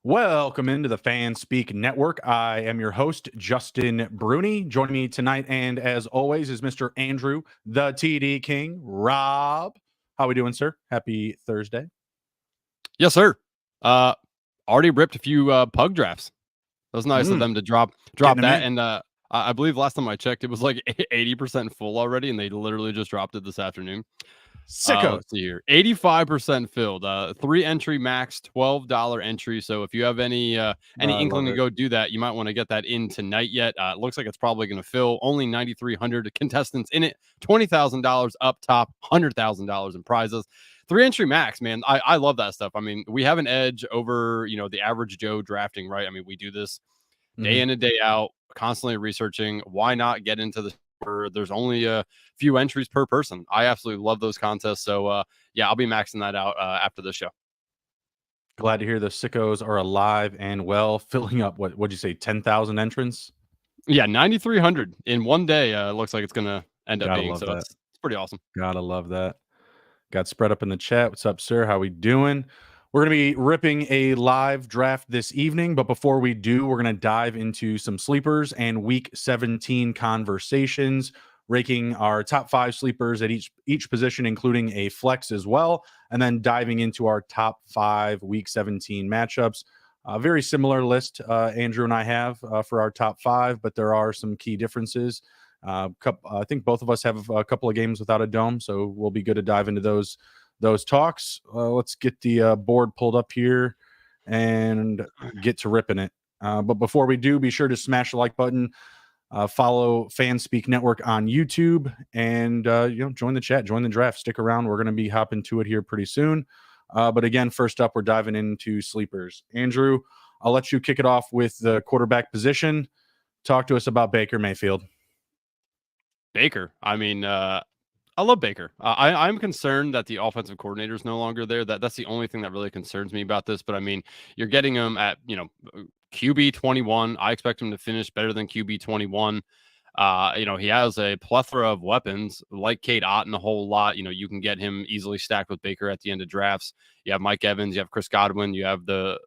Welcome into the FanSpeak Network. I am your host, Justin Bruni. Joining me tonight, and as always, is Mr. Andrew, the TD King, Rob. How we doing, sir? Happy Thursday. Yes, sir. Already ripped a few pug drafts. That was nice of them to drop Getting that. them in. And I believe last time I checked, it was like 80% full already, and they literally just dropped it this afternoon. Sickos. Let's see here, 85% filled. 3 entry max, $12 entry. So if you have any inkling to go do that, you might want to get that in tonight. Yet it looks like it's probably going to fill. Only 9,300 contestants in it. $20,000 up top, $100,000 in prizes. 3 entry max, man. I love that stuff. I mean, we have an edge over the average Joe drafting, right? I mean, we do this day in and day out, constantly researching. Why not get into the where there's only a few entries per person? I absolutely love those contests. So yeah, I'll be maxing that out after the show. Glad to hear the sickos are alive and well, filling up what'd you say, 10,000 entrants? Yeah, 9,300 in one day. Looks like it's gonna end up Gotta being. love So that. it's pretty awesome. Gotta love that. Got spread up in the chat. What's up, sir? How we doing? We're going to be ripping a live draft this evening, but before we do, we're going to dive into some sleepers and week 17 conversations, ranking our top 5 sleepers at each position, including a flex as well, and then diving into our top 5 week 17 matchups. A very similar list Andrew and I have for our top 5, but there are some key differences. I think both of us have a couple of games without a dome, so we'll be good to dive into those talks. Let's get the board pulled up here and get to ripping it. But before we do, be sure to smash the like button, follow FanSpeak Network on YouTube, and join the chat, join the draft, stick around. We're going to be hopping to it here pretty soon. But again, first up, we're diving into sleepers. Andrew, I'll let you kick it off with the quarterback position. Talk to us about Baker Mayfield. Baker. I mean, I love Baker. I'm concerned that the offensive coordinator is no longer there. That's the only thing that really concerns me about this. But I mean, you're getting him at QB 21. I expect him to finish better than QB 21. He has a plethora of weapons, like Kate Otten a whole lot. You can get him easily stacked with Baker at the end of drafts. You have Mike Evans, you have Chris Godwin, you have the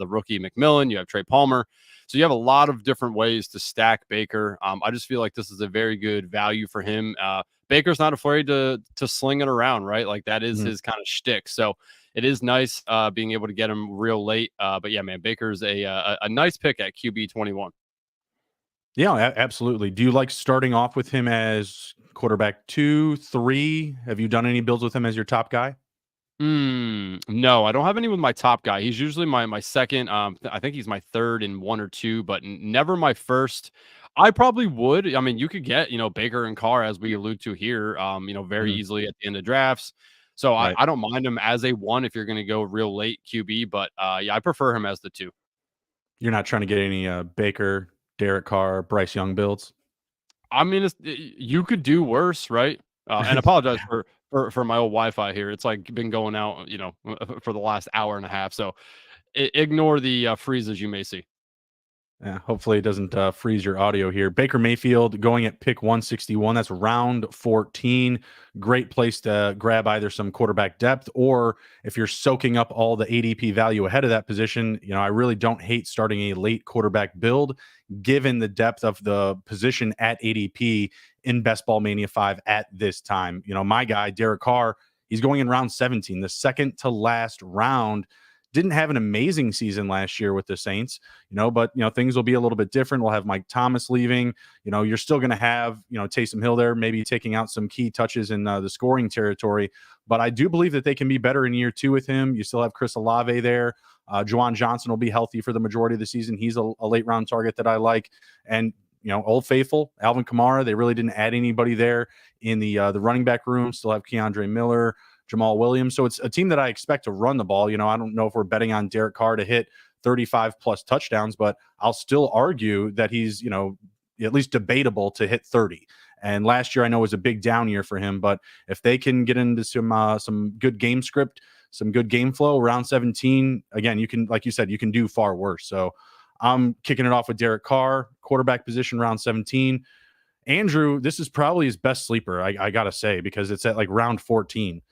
rookie McMillan, you have Trey Palmer. So you have a lot of different ways to stack Baker. I just feel like this is a very good value for him. Baker's not afraid to sling it around, right? Like that is his kind of shtick. So it is nice being able to get him real late. But yeah, man, Baker's a nice pick at QB 21. Yeah, absolutely. Do you like starting off with him as quarterback 2, 3? Have you done any builds with him as your top guy? No, I don't have any with my top guy. He's usually my second. I think he's my third in 1 or 2, but never my first. I probably would. I mean, you could get, Baker and Carr, as we allude to here, very easily at the end of drafts. So Right. I don't mind him as a 1 if you're going to go real late QB, but yeah, I prefer him as the 2. You're not trying to get any Baker, Derek Carr, Bryce Young builds? I mean, you could do worse, right? And apologize for my old Wi-Fi here. It's like been going out, for the last hour and a half. So ignore the freezes you may see. Yeah, hopefully it doesn't freeze your audio here. Baker Mayfield going at pick 161. That's round 14. Great place to grab either some quarterback depth, or if you're soaking up all the ADP value ahead of that position, I really don't hate starting a late quarterback build given the depth of the position at ADP in Best Ball Mania 5 at this time. My guy, Derek Carr, he's going in round 17, the second to last round. Didn't have an amazing season last year with the Saints, but things will be a little bit different. We'll have Mike Thomas leaving. You're still going to have Taysom Hill there, maybe taking out some key touches in the scoring territory. But I do believe that they can be better in year 2 with him. You still have Chris Olave there. Juwan Johnson will be healthy for the majority of the season. He's a late round target that I like. And Old Faithful, Alvin Kamara, they really didn't add anybody there in the running back room. Still have Keandre Miller, Jamal Williams. So it's a team that I expect to run the ball. I don't know if we're betting on Derek Carr to hit 35 plus touchdowns, but I'll still argue that he's, at least debatable to hit 30. And last year I know was a big down year for him, but if they can get into some good game script, some good game flow, round 17, again, you can, like you said, you can do far worse. So I'm kicking it off with Derek Carr, quarterback position, round 17. Andrew, this is probably his best sleeper, I got to say, because it's at like round 14.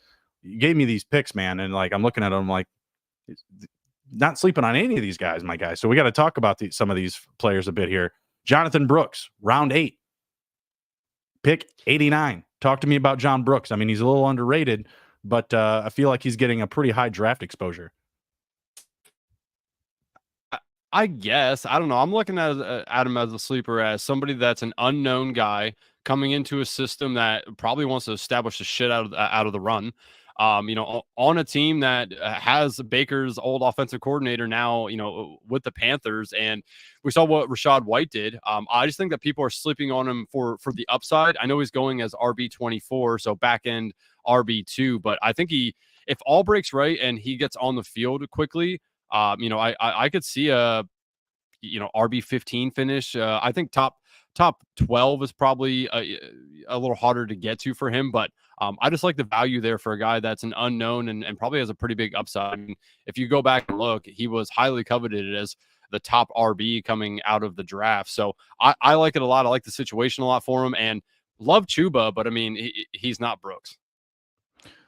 You gave me these picks, man, and like I'm looking at them like not sleeping on any of these guys, my guy. So we got to talk about some of these players a bit here. Jonathan Brooks, round 8, pick 89. Talk to me about John Brooks. I mean, he's a little underrated, but I feel like he's getting a pretty high draft exposure. I guess. I don't know. I'm looking at him as a sleeper, as somebody that's an unknown guy coming into a system that probably wants to establish the shit out of the run. On a team that has Baker's old offensive coordinator now, with the Panthers, and we saw what Rachaad White did. I just think that people are sleeping on him for the upside. I know he's going as RB24, so back end RB2, but I think if all breaks right and he gets on the field quickly, I could see a RB15 finish. I think top 12 is probably a little harder to get to for him, but I just like the value there for a guy that's an unknown and probably has a pretty big upside. And if you go back and look, he was highly coveted as the top RB coming out of the draft. So I like it a lot. I like the situation a lot for him, and love Chuba, but I mean, he's not Brooks.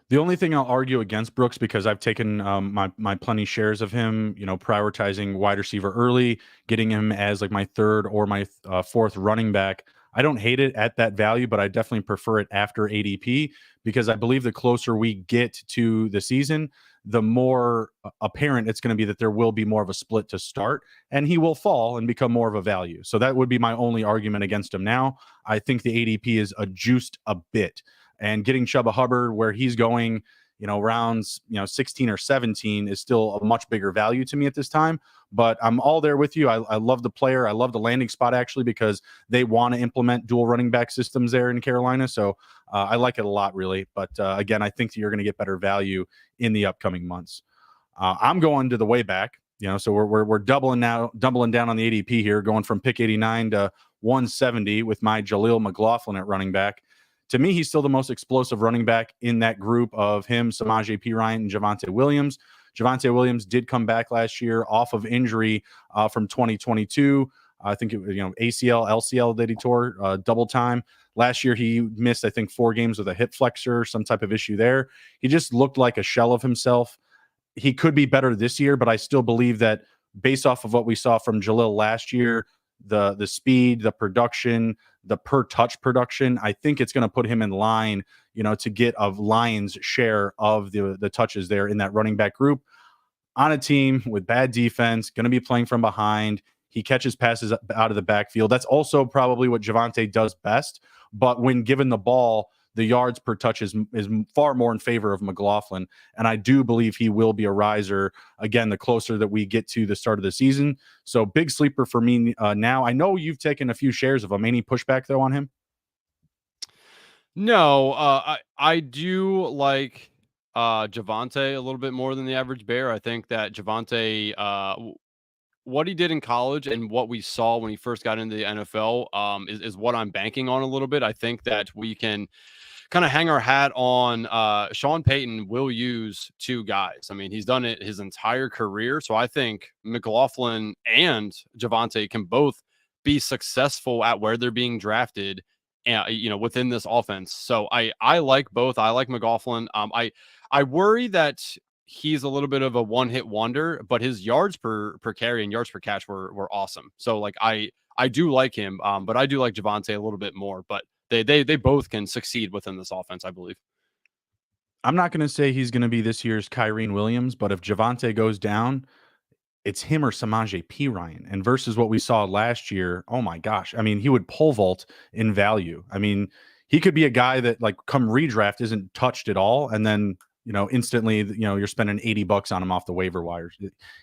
The only thing I'll argue against Brooks, because I've taken my plenty shares of him, prioritizing wide receiver early, getting him as like my third or my fourth running back. I don't hate it at that value, but I definitely prefer it after ADP, because I believe the closer we get to the season, the more apparent it's going to be that there will be more of a split to start, and he will fall and become more of a value. So that would be my only argument against him now. I think the ADP is juiced a bit. And getting Chuba Hubbard where he's going, rounds, 16 or 17 is still a much bigger value to me at this time. But I'm all there with you. I love the player. I love the landing spot, actually, because they want to implement dual running back systems there in Carolina. So I like it a lot, really. But again, I think that you're going to get better value in the upcoming months. I'm going to the way back. So we're doubling down on the ADP here, going from pick 89 to 170 with my Jaleel McLaughlin at running back. To me, he's still the most explosive running back in that group of him, Samaje Perine, and Javonte Williams. Javonte Williams did come back last year off of injury from 2022. I think it was, ACL, LCL that he tore double time. Last year, he missed, I think, 4 games with a hip flexor, some type of issue there. He just looked like a shell of himself. He could be better this year, but I still believe that based off of what we saw from Jalil last year, the speed, the production, the per touch production, I think it's going to put him in line, to get a lion's share of the touches there in that running back group on a team with bad defense, going to be playing from behind. He catches passes out of the backfield. That's also probably what Javonte does best. But when given the ball, the yards per touch is far more in favor of McLaughlin. And I do believe he will be a riser, again, the closer that we get to the start of the season. So big sleeper for me now. I know you've taken a few shares of him. Any pushback, though, on him? No, I do like Javonte a little bit more than the average bear. I think that Javonte, what he did in college and what we saw when he first got into the NFL is what I'm banking on a little bit. I think that we can kind of hang our hat on Sean Payton will use 2 guys. I mean, he's done it his entire career. So I think McLaughlin and Javonte can both be successful at where they're being drafted, within this offense. So I like both. I like McLaughlin. I worry that he's a little bit of a one-hit wonder, but his yards per carry and yards per catch were awesome. So like I do like him, but I do like Javonte a little bit more. But they both can succeed within this offense, I believe. I'm not going to say he's going to be this year's Kyrene Williams, but if Javonte goes down, it's him or Samaje Perine. And versus what we saw last year, oh my gosh. I mean, he would pole vault in value. I mean, he could be a guy that like come redraft isn't touched at all. And then, instantly, you're spending $80 on him off the waiver wires.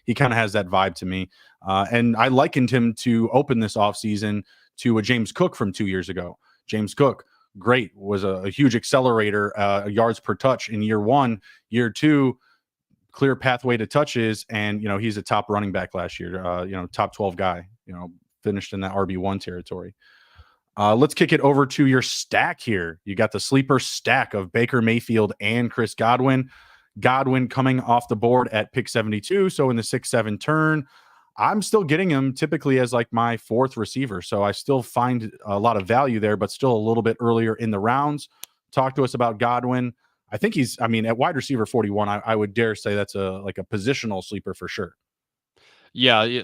He kind of has that vibe to me. And I likened him to open this offseason to a James Cook from 2 years ago. James Cook, great, was a huge accelerator, yards per touch in year 1. Year 2, clear pathway to touches, and he's a top running back last year, top 12 guy, finished in that RB1 territory. Let's kick it over to your stack here. You got the sleeper stack of Baker Mayfield and Chris Godwin. Godwin coming off the board at pick 72, so in the 6-7 turn. I'm still getting him typically as like my 4th receiver, so I still find a lot of value there, but still a little bit earlier in the rounds. Talk to us about Godwin. I think at wide receiver 41, I would dare say that's a positional sleeper for sure. Yeah,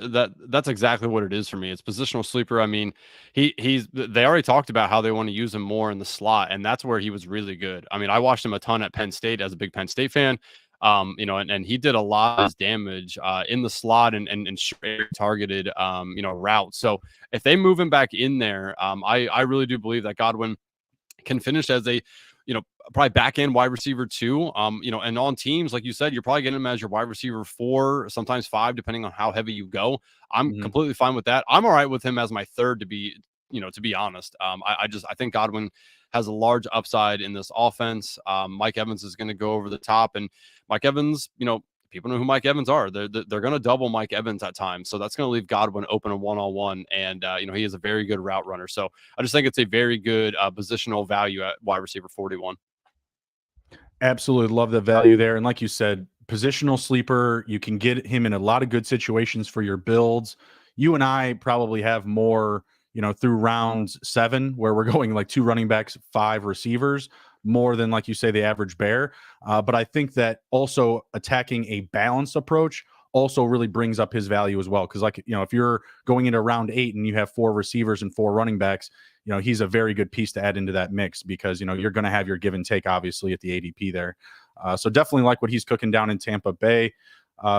that's exactly what it is for me. It's positional sleeper. I mean, they already talked about how they want to use him more in the slot, and that's where he was really good. I mean, I watched him a ton at Penn State as a big Penn State fan. And he did a lot of his damage in the slot and targeted routes. So if they move him back in there, I really do believe that Godwin can finish as a, probably back end wide receiver too. And on teams, like you said, you're probably getting him as your wide receiver 4, sometimes 5, depending on how heavy you go. I'm completely fine with that. I'm all right with him as my third, to be honest. I think Godwin has a large upside in this offense. Mike Evans is going to go over the top, and Mike Evans, people know who Mike Evans are. They're going to double Mike Evans at times. So that's going to leave Godwin open a one-on-one. And, he is a very good route runner. So I just think it's a very good positional value at wide receiver 41. Absolutely love the value there. And like you said, positional sleeper, you can get him in a lot of good situations for your builds. You and I probably have more, through round 7, where we're going like 2 running backs, 5 receivers, more than, like you say, the average bear. But I think that also attacking a balanced approach also really brings up his value as well. Because, like, if you're going into round 8 and you have 4 receivers and 4 running backs, he's a very good piece to add into that mix, because, you're going to have your give and take, obviously, at the ADP there. So definitely like what he's cooking down in Tampa Bay.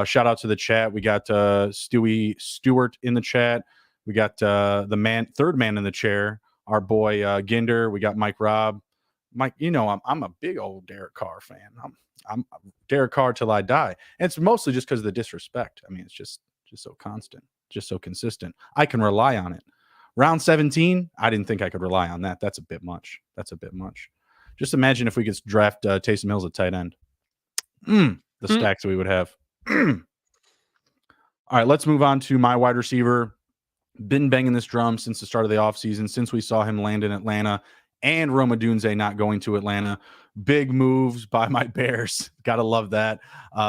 Shout out to the chat. We got Stewie Stewart in the chat. We got the third man in the chair, our boy Ginder. We got Mike Raub. Mike, I'm a big old Derek Carr fan. I'm Derek Carr till I die. And it's mostly just because of the disrespect. I mean, it's just so constant, just so consistent. I can rely on it. Round 17, I didn't think I could rely on that. That's a bit much. Just imagine if we could draft Taysom Hills at tight end. The stacks we would have. All right, let's move on to my wide receiver. Been banging this drum since the start of the offseason, since we saw him land in Atlanta and Roma Dunze not going to Atlanta. Big moves by my Bears. Gotta love that.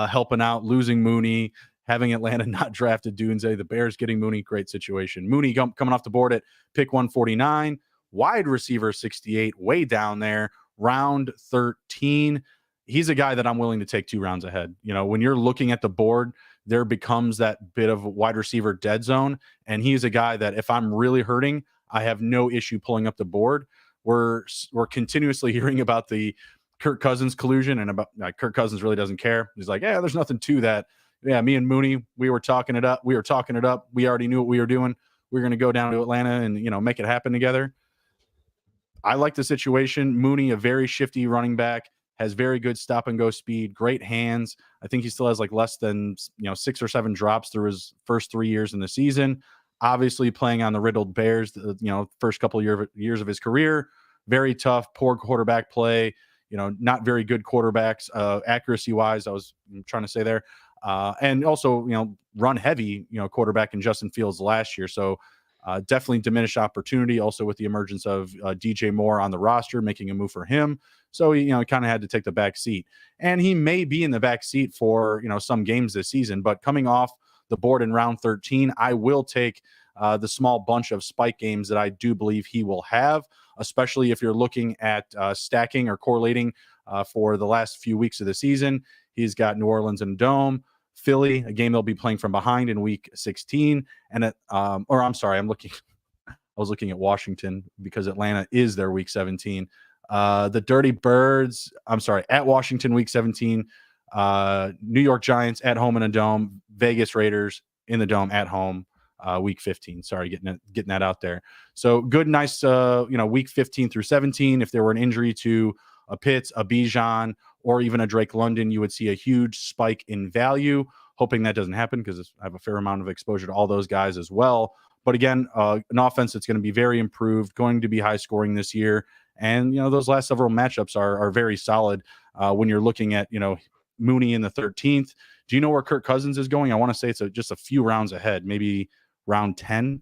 Helping out, losing Mooney, having Atlanta not drafted Dunze, the Bears getting Mooney. Great situation. Mooney coming off the board at pick 149, wide receiver 68, way down there, round 13. He's a guy that I'm willing to take 2 rounds ahead. When you're looking at the board, there becomes that bit of wide receiver dead zone. And he's a guy that if I'm really hurting, I have no issue pulling up the board. We're continuously hearing about the Kirk Cousins collusion, and about Kirk Cousins really doesn't care. He's like, yeah, there's nothing to that. Yeah, me and Mooney, we were talking it up. We already knew what we were doing. We were going to go down to Atlanta and, make it happen together. I like the situation. Mooney, a very shifty running back, has very good stop and go speed, great hands. I think he still has like less than 6 or 7 drops through his first 3 years in the season. Obviously playing on the riddled Bears, first couple of years of his career, very tough, poor quarterback play. Not very good quarterbacks accuracy wise. I was trying to say there, and also run heavy quarterback in Justin Fields last year. So definitely diminished opportunity. Also with the emergence of DJ Moore on the roster, making a move for him. So he, kind of had to take the back seat, and he may be in the back seat for, some games this season, but coming off the board in round 13, I will take the small bunch of spike games that I do believe he will have, especially if you're looking at stacking or correlating for the last few weeks of the season. He's got New Orleans and Dome, Philly, a game they'll be playing from behind in week 16. And I was looking at Washington because Atlanta is their week 17. The Dirty Birds, at Washington week 17, New York Giants at home in a dome, Vegas Raiders in the dome at home, week 15. Sorry, getting that out there. So good, nice, week 15 through 17. If there were an injury to a Pitts, a Bijan, or even a Drake London, you would see a huge spike in value. Hoping that doesn't happen because I have a fair amount of exposure to all those guys as well. But again, an offense that's going to be very improved, going to be high scoring this year. And, those last several matchups are very solid when you're looking at, Mooney in the 13th. Do you know where Kirk Cousins is going? I want to say it's just a few rounds ahead, maybe round 10.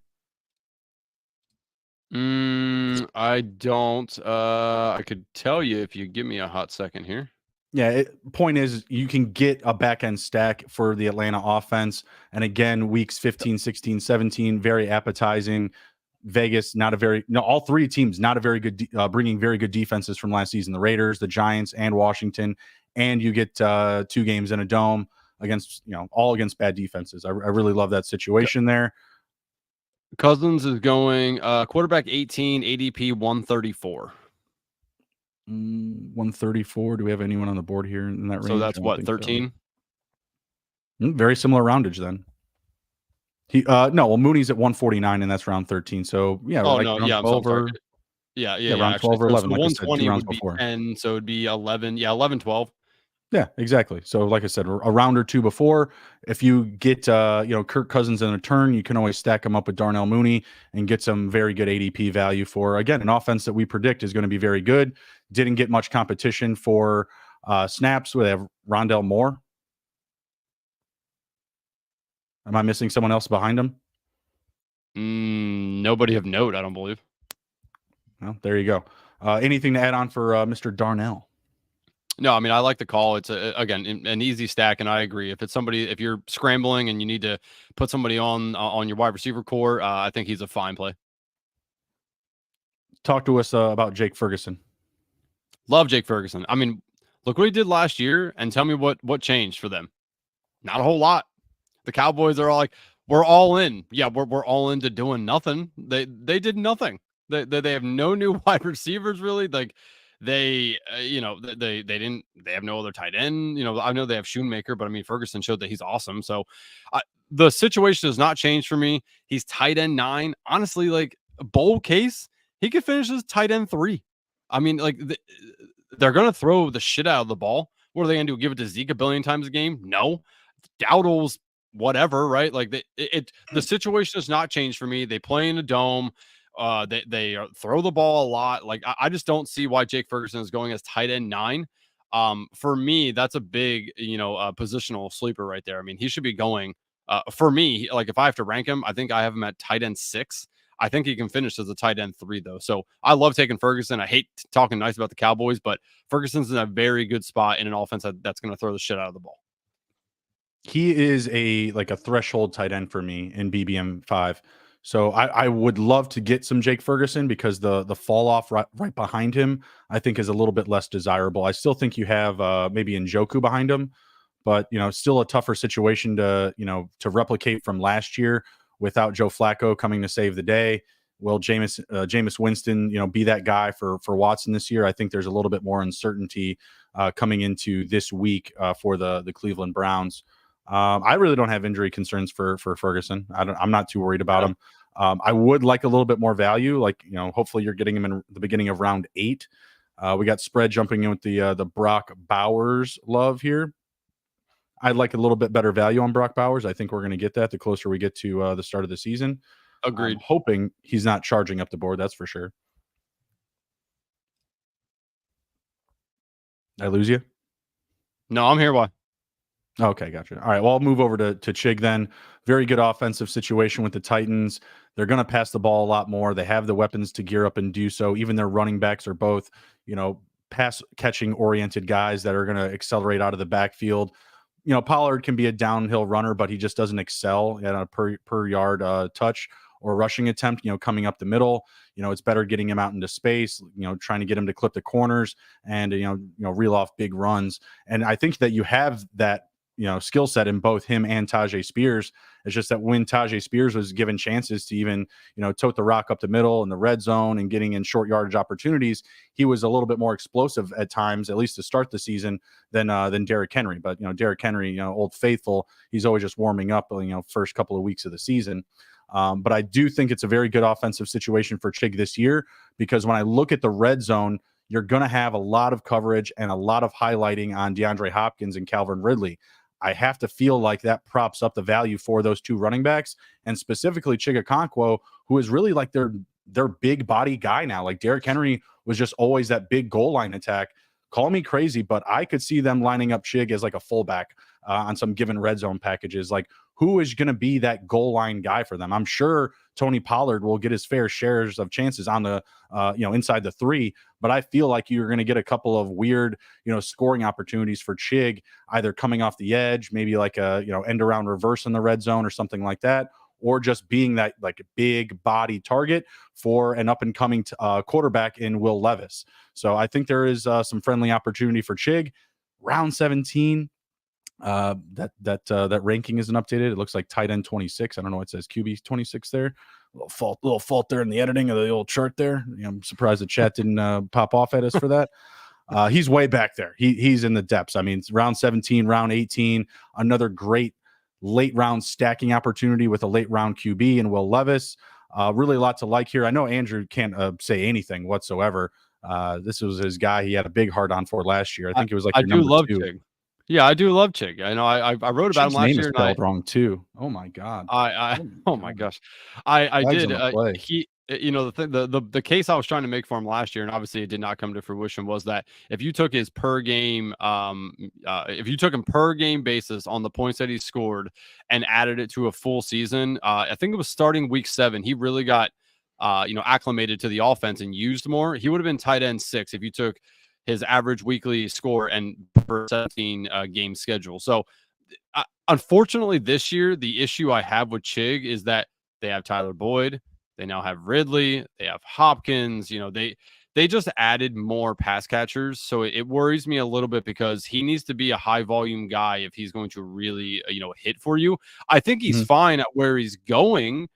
I don't. I could tell you if you give me a hot second here. Yeah, point is you can get a back-end stack for the Atlanta offense. And again, weeks 15, 16, 17, very appetizing. Vegas, all 3 teams, not a very good, bringing very good defenses from last season. The Raiders, the Giants, and Washington. And you get 2 games in a dome. against, all against bad defenses. I really love that situation there. Cousins is going quarterback 18, ADP 134. 134. Do we have anyone on the board here in that range? So that's what, 13? So. Very similar roundage then. Mooney's at 149, and that's round 13. So yeah, Oh like no, round yeah, 12 I'm or round actually. 12 or 11. So Like I said, 2 120 rounds would be before. 10, so it'd be 11. Yeah, 11, 12. Yeah, exactly. So, like I said, a round or two before, if you get Kirk Cousins in a turn, you can always stack him up with Darnell Mooney and get some very good ADP value for, again, an offense that we predict is going to be very good. Didn't get much competition for snaps. They have Rondell Moore. Am I missing someone else behind him? Nobody of note, I don't believe. Well, there you go. Anything to add on for Mr. Darnell? No, I mean, I like the call. It's again an easy stack, and I agree. If you're scrambling and you need to put somebody on your wide receiver core, I think he's a fine play. Talk to us about Jake Ferguson. Love Jake Ferguson. I mean, look what he did last year, and tell me what changed for them. Not a whole lot. The Cowboys are all like, we're all in. Yeah, we're all into doing nothing. They did nothing. They have no new wide receivers really. Like they have no other tight end. I know they have Schoonmaker, but I mean Ferguson showed that he's awesome. So the situation has not changed for me. He's tight end 9. Honestly, like a bold case, he could finish as tight end 3. I mean, like they're gonna throw the shit out of the ball. What are they gonna do? Give it to Zeke a billion times a game? No. Dowdle's whatever, right? Like the situation has not changed for me. They play in a dome. They throw the ball a lot. Like I just don't see why Jake Ferguson is going as tight end 9. For me, that's a big, positional sleeper right there. I mean, he should be going. For me, like if I have to rank him, I think I have him at tight end 6. I think he can finish as a tight end 3 though. So I love taking Ferguson. I hate talking nice about the Cowboys, but Ferguson's in a very good spot in an offense that's going to throw the shit out of the ball. He is a threshold tight end for me in BBM5. So I would love to get some Jake Ferguson because the fall off right behind him, I think, is a little bit less desirable. I still think you have maybe Njoku behind him, but still a tougher situation to replicate from last year without Joe Flacco coming to save the day. Will Jameis Winston, be that guy for Watson this year? I think there's a little bit more uncertainty coming into this week for the Cleveland Browns. I really don't have injury concerns for Ferguson. I'm not too worried about him. I would like a little bit more value. Like, hopefully you're getting him in the beginning of round 8. We got spread jumping in with the Brock Bowers love here. I'd like a little bit better value on Brock Bowers. I think we're going to get that the closer we get to the start of the season. Agreed. I'm hoping he's not charging up the board. That's for sure. Did I lose you? No, I'm here. Why? Okay, gotcha. All right, well, I'll move over to Chig then. Very good offensive situation with the Titans. They're going to pass the ball a lot more. They have the weapons to gear up and do so. Even their running backs are both, pass catching oriented guys that are going to accelerate out of the backfield. Pollard can be a downhill runner, but he just doesn't excel at a per yard touch or rushing attempt, coming up the middle. It's better getting him out into space, trying to get him to clip the corners and, reel off big runs. And I think that you have that, skill set in both him and Tajay Spears. It's just that when Tajay Spears was given chances to even, tote the rock up the middle in the red zone and getting in short yardage opportunities, he was a little bit more explosive at times, at least to start the season, than Derrick Henry. But, Derrick Henry, old faithful, he's always just warming up, first couple of weeks of the season. But I do think it's a very good offensive situation for Chig this year, because when I look at the red zone, you're going to have a lot of coverage and a lot of highlighting on DeAndre Hopkins and Calvin Ridley. I have to feel like that props up the value for those two running backs, and specifically Chigakonkwo, who is really like their big body guy now. Like Derrick Henry was just always that big goal line attack. Call me crazy, but I could see them lining up Chig as like a fullback on some given red zone packages. Like, who is going to be that goal line guy for them? I'm sure Tony Pollard will get his fair shares of chances on the, inside the 3, but I feel like you're going to get a couple of weird, scoring opportunities for Chig, either coming off the edge, maybe like a, end around reverse in the red zone or something like that, or just being that like big body target for an up and coming quarterback in Will Levis. So I think there is some friendly opportunity for Chig. Round 17. That ranking isn't updated. It looks like tight end 26. I don't know what it says, QB 26 there. Little fault there in the editing of the old chart there. I'm surprised the chat didn't pop off at us for that. He's way back there. He's in the depths. I mean, it's round 17, round 18, another great late round stacking opportunity with a late round QB and Will Levis. Really a lot to like here. I know Andrew can't say anything whatsoever. This was his guy. He had a big hard on for last year. I think it was like I your do number love 2. Chig. Yeah, I do love Chig. I know I wrote about him Chig's last name year, is and spelled wrong too. Oh my god. I Oh my oh my god. gosh. I Flags did on the play. you know, the thing the case I was trying to make for him last year, and obviously it did not come to fruition, was that if you took his per game if you took him per game basis on the points that he scored and added it to a full season, I think it was starting week 7, he really got acclimated to the offense and used more. He would have been tight end 6 if you took his average weekly score and per 17 game schedule. So unfortunately, this year, the issue I have with Chig is that they have Tyler Boyd, they now have Ridley, they have Hopkins. They just added more pass catchers, so it worries me a little bit because he needs to be a high volume guy if he's going to really hit for you. I think he's fine at where he's going,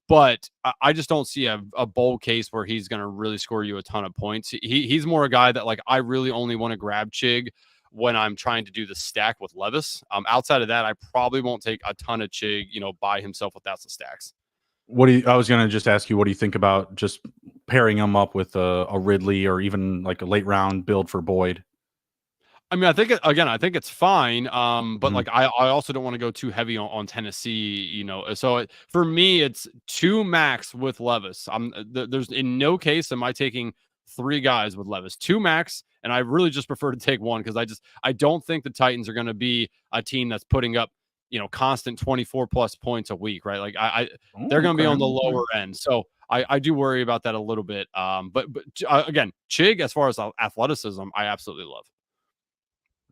but I just don't see a bold case where he's going to really score you a ton of points. He's more a guy that, like, I really only want to grab Chig when I'm trying to do the stack with Levis. Outside of that, I probably won't take a ton of Chig, by himself without the stacks. I was going to just ask you, what do you think about just pairing him up with a Ridley or even like a late round build for Boyd? I mean, I think it's fine. But like, I also don't want to go too heavy on Tennessee. So for me, it's 2 max with Levis. There's in no case am I taking 3 guys with Levis, 2 max, and I really just prefer to take 1 because I don't think the Titans are going to be a team that's putting up constant 24 plus points a week, right? Like they're going to be on the lower end, so I do worry about that a little bit. But again, Chig, as far as athleticism, I absolutely love.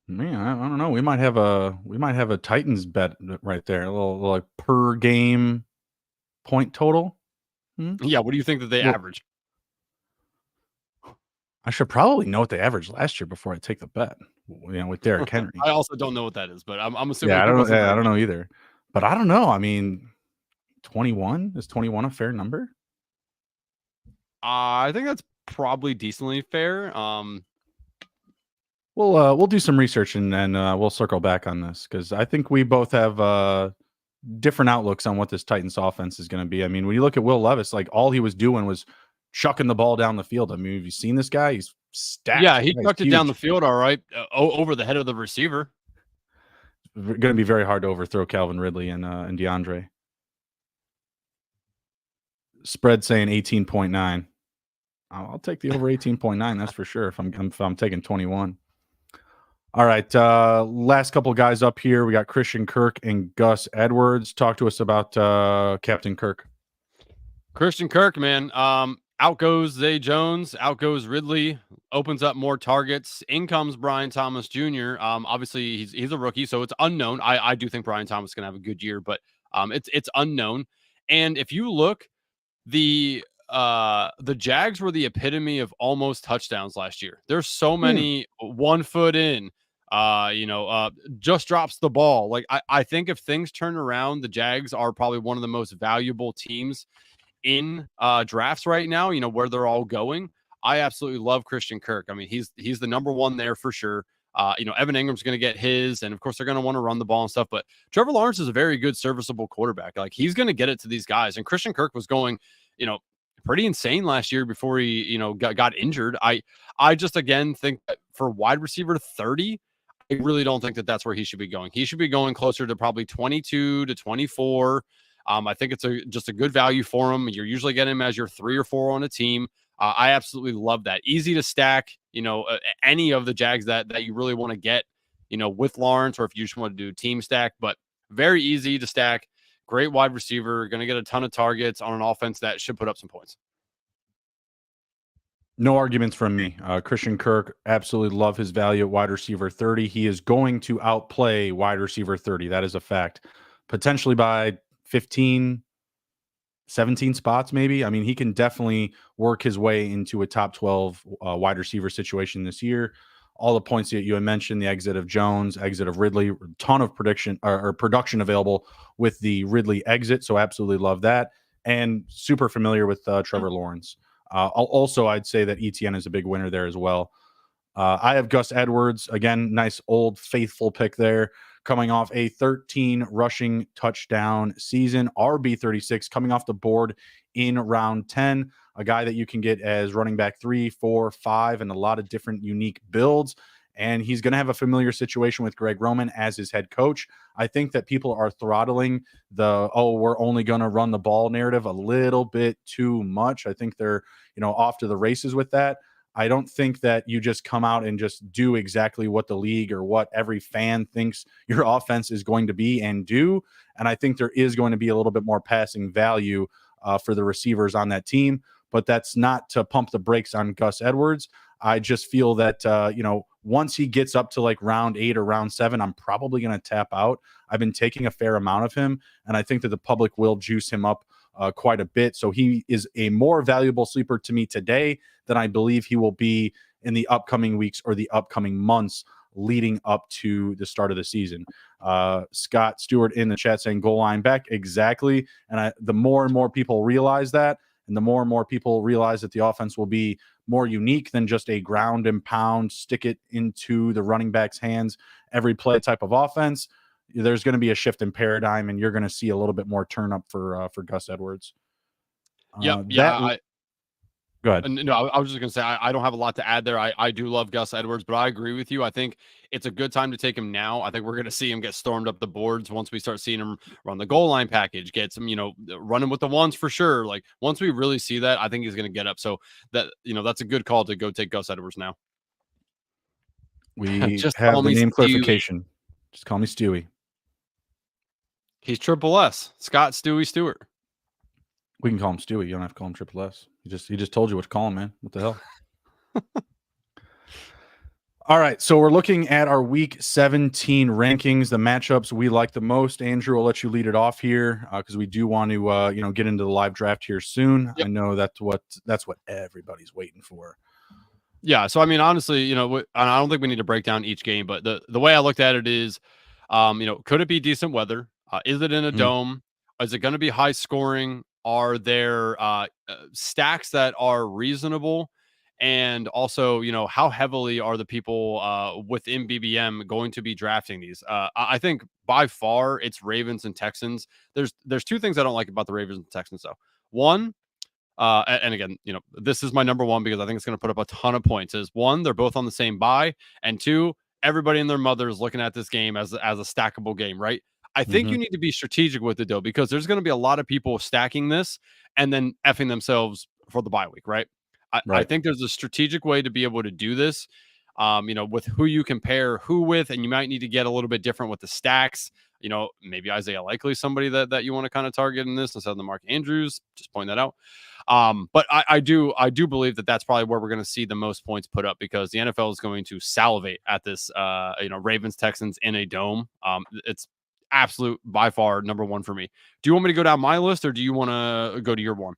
Man, I don't know. We might have a Titans bet right there. A little like per game point total. Yeah, what do you think that they average? I should probably know what they averaged last year before I take the bet. With Derrick Henry. I also don't know what that is, but I'm assuming. Yeah, I don't know either. But I don't know. I mean, 21 is 21 a fair number? I think that's probably decently fair. We'll do some research and then we'll circle back on this because I think we both have different outlooks on what this Titans offense is going to be. I mean, when you look at Will Levis, like all he was doing was chucking the ball down the field. I mean, have you seen this guy? He's stacked. Yeah, he chucked it down the field all right, over the head of the receiver. Going to be very hard to overthrow Calvin Ridley and DeAndre. Spread saying 18.9. I'll take the over 18.9. That's for sure. If I'm taking 21. All right. Last couple of guys up here. We got Christian Kirk and Gus Edwards. Talk to us about Captain Kirk. Christian Kirk, man. Out goes Zay Jones. Out goes Ridley. Opens up more targets. In comes Brian Thomas Jr. Obviously, he's a rookie, so it's unknown. I do think Brian Thomas is going to have a good year, but it's unknown. And if you look, the Jags were the epitome of almost touchdowns last year. There's so many 1 foot in, just drops the ball. Like I think if things turn around, the Jags are probably one of the most valuable teams in drafts right now, where they're all going. I absolutely love Christian Kirk. I mean, he's the number 1 there for sure. Evan Ingram's going to get his, and of course they're going to want to run the ball and stuff, but Trevor Lawrence is a very good serviceable quarterback. Like he's going to get it to these guys. And Christian Kirk was going, pretty insane last year before he, got injured. I just, again, think that for wide receiver 30, I really don't think that that's where he should be going. He should be going closer to probably 22 to 24. I think it's just a good value for him. You're usually getting him as your 3 or 4 on a team. I absolutely love that. Easy to stack, any of the Jags that you really want to get, with Lawrence, or if you just want to do team stack, but very easy to stack. Great wide receiver, going to get a ton of targets on an offense that should put up some points. No arguments from me. Christian Kirk, absolutely love his value at wide receiver 30. He is going to outplay wide receiver 30. That is a fact. Potentially by 15, 17 spots, maybe. I mean, he can definitely work his way into a top 12 wide receiver situation this year. all the points that you had mentioned, the exit of Jones, exit of Ridley, ton of prediction or production available with the Ridley exit. So absolutely love that. And super familiar with Trevor Lawrence. Also, I'd say that ETN is a big winner there as well. I have Gus Edwards. Again, nice old faithful pick there. Coming off a 13 rushing touchdown season. RB36 coming off the board in round 10. A guy that you can get as running back 3, 4, 5, and a lot of different unique builds. And he's going to have a familiar situation with Greg Roman as his head coach. I think that people are throttling the, we're only going to run the ball narrative a little bit too much. I think they're, off to the races with that. I don't think that you just come out and just do exactly what the league or what every fan thinks your offense is going to be and do. And I think there is going to be a little bit more passing value for the receivers on that team. But that's not to pump the brakes on Gus Edwards. I just feel that, once he gets up to like round 8 or round 7, I'm probably going to tap out. I've been taking a fair amount of him, and I think that the public will juice him up quite a bit. So he is a more valuable sleeper to me today than I believe he will be in the upcoming weeks or the upcoming months leading up to the start of the season. Scott Stewart in the chat saying goal line back. Exactly. And the more and more people realize that, and the more and more people realize that the offense will be more unique than just a ground and pound, stick it into the running back's hands every play type of offense, there's going to be a shift in paradigm, and you're going to see a little bit more turn up for Gus Edwards. Yep. Go ahead. No, I was just going to say, I don't have a lot to add there. I do love Gus Edwards, but I agree with you. I think it's a good time to take him now. I think we're going to see him get stormed up the boards once we start seeing him run the goal line package, get some, running with the ones for sure. Like once we really see that, I think he's going to get up. So that, that's a good call to go take Gus Edwards now. We just have the name Stewie. clarification. Just call me Stewie. He's Triple S, Scott Stewie Stewart. We can call him Stewie. You don't have to call him Triple S. He just told you what to call him, man. What the hell? All right, so we're looking at our Week 17 rankings, the matchups we like the most. Andrew, I'll let you lead it off here because we do want to, get into the live draft here soon. Yep. I know that's what everybody's waiting for. Yeah, so I mean, honestly, I don't think we need to break down each game, but the way I looked at it is, could it be decent weather? Is it in a dome? Is it going to be high scoring? Are there stacks that are reasonable? And also, how heavily are the people within BBM going to be drafting these? I think by far it's Ravens and Texans. There's two things I don't like about the Ravens and Texans, though. One, and again, this is my number one because I think it's going to put up a ton of points. Is one, they're both on the same bye, and two, everybody and their mother is looking at this game as a stackable game, right? I think you need to be strategic with it, though, because there's going to be a lot of people stacking this and then effing themselves for the bye week, right? I think there's a strategic way to be able to do this, with who you compare who with, and you might need to get a little bit different with the stacks. Maybe Isaiah Likely, somebody that you want to kind of target in this instead of the Mark Andrews. Just point that out. But I do believe that that's probably where we're going to see the most points put up because the NFL is going to salivate at this, Ravens Texans in a dome. It's absolute by far number one for me. Do you want me to go down my list or do you want to go to your one?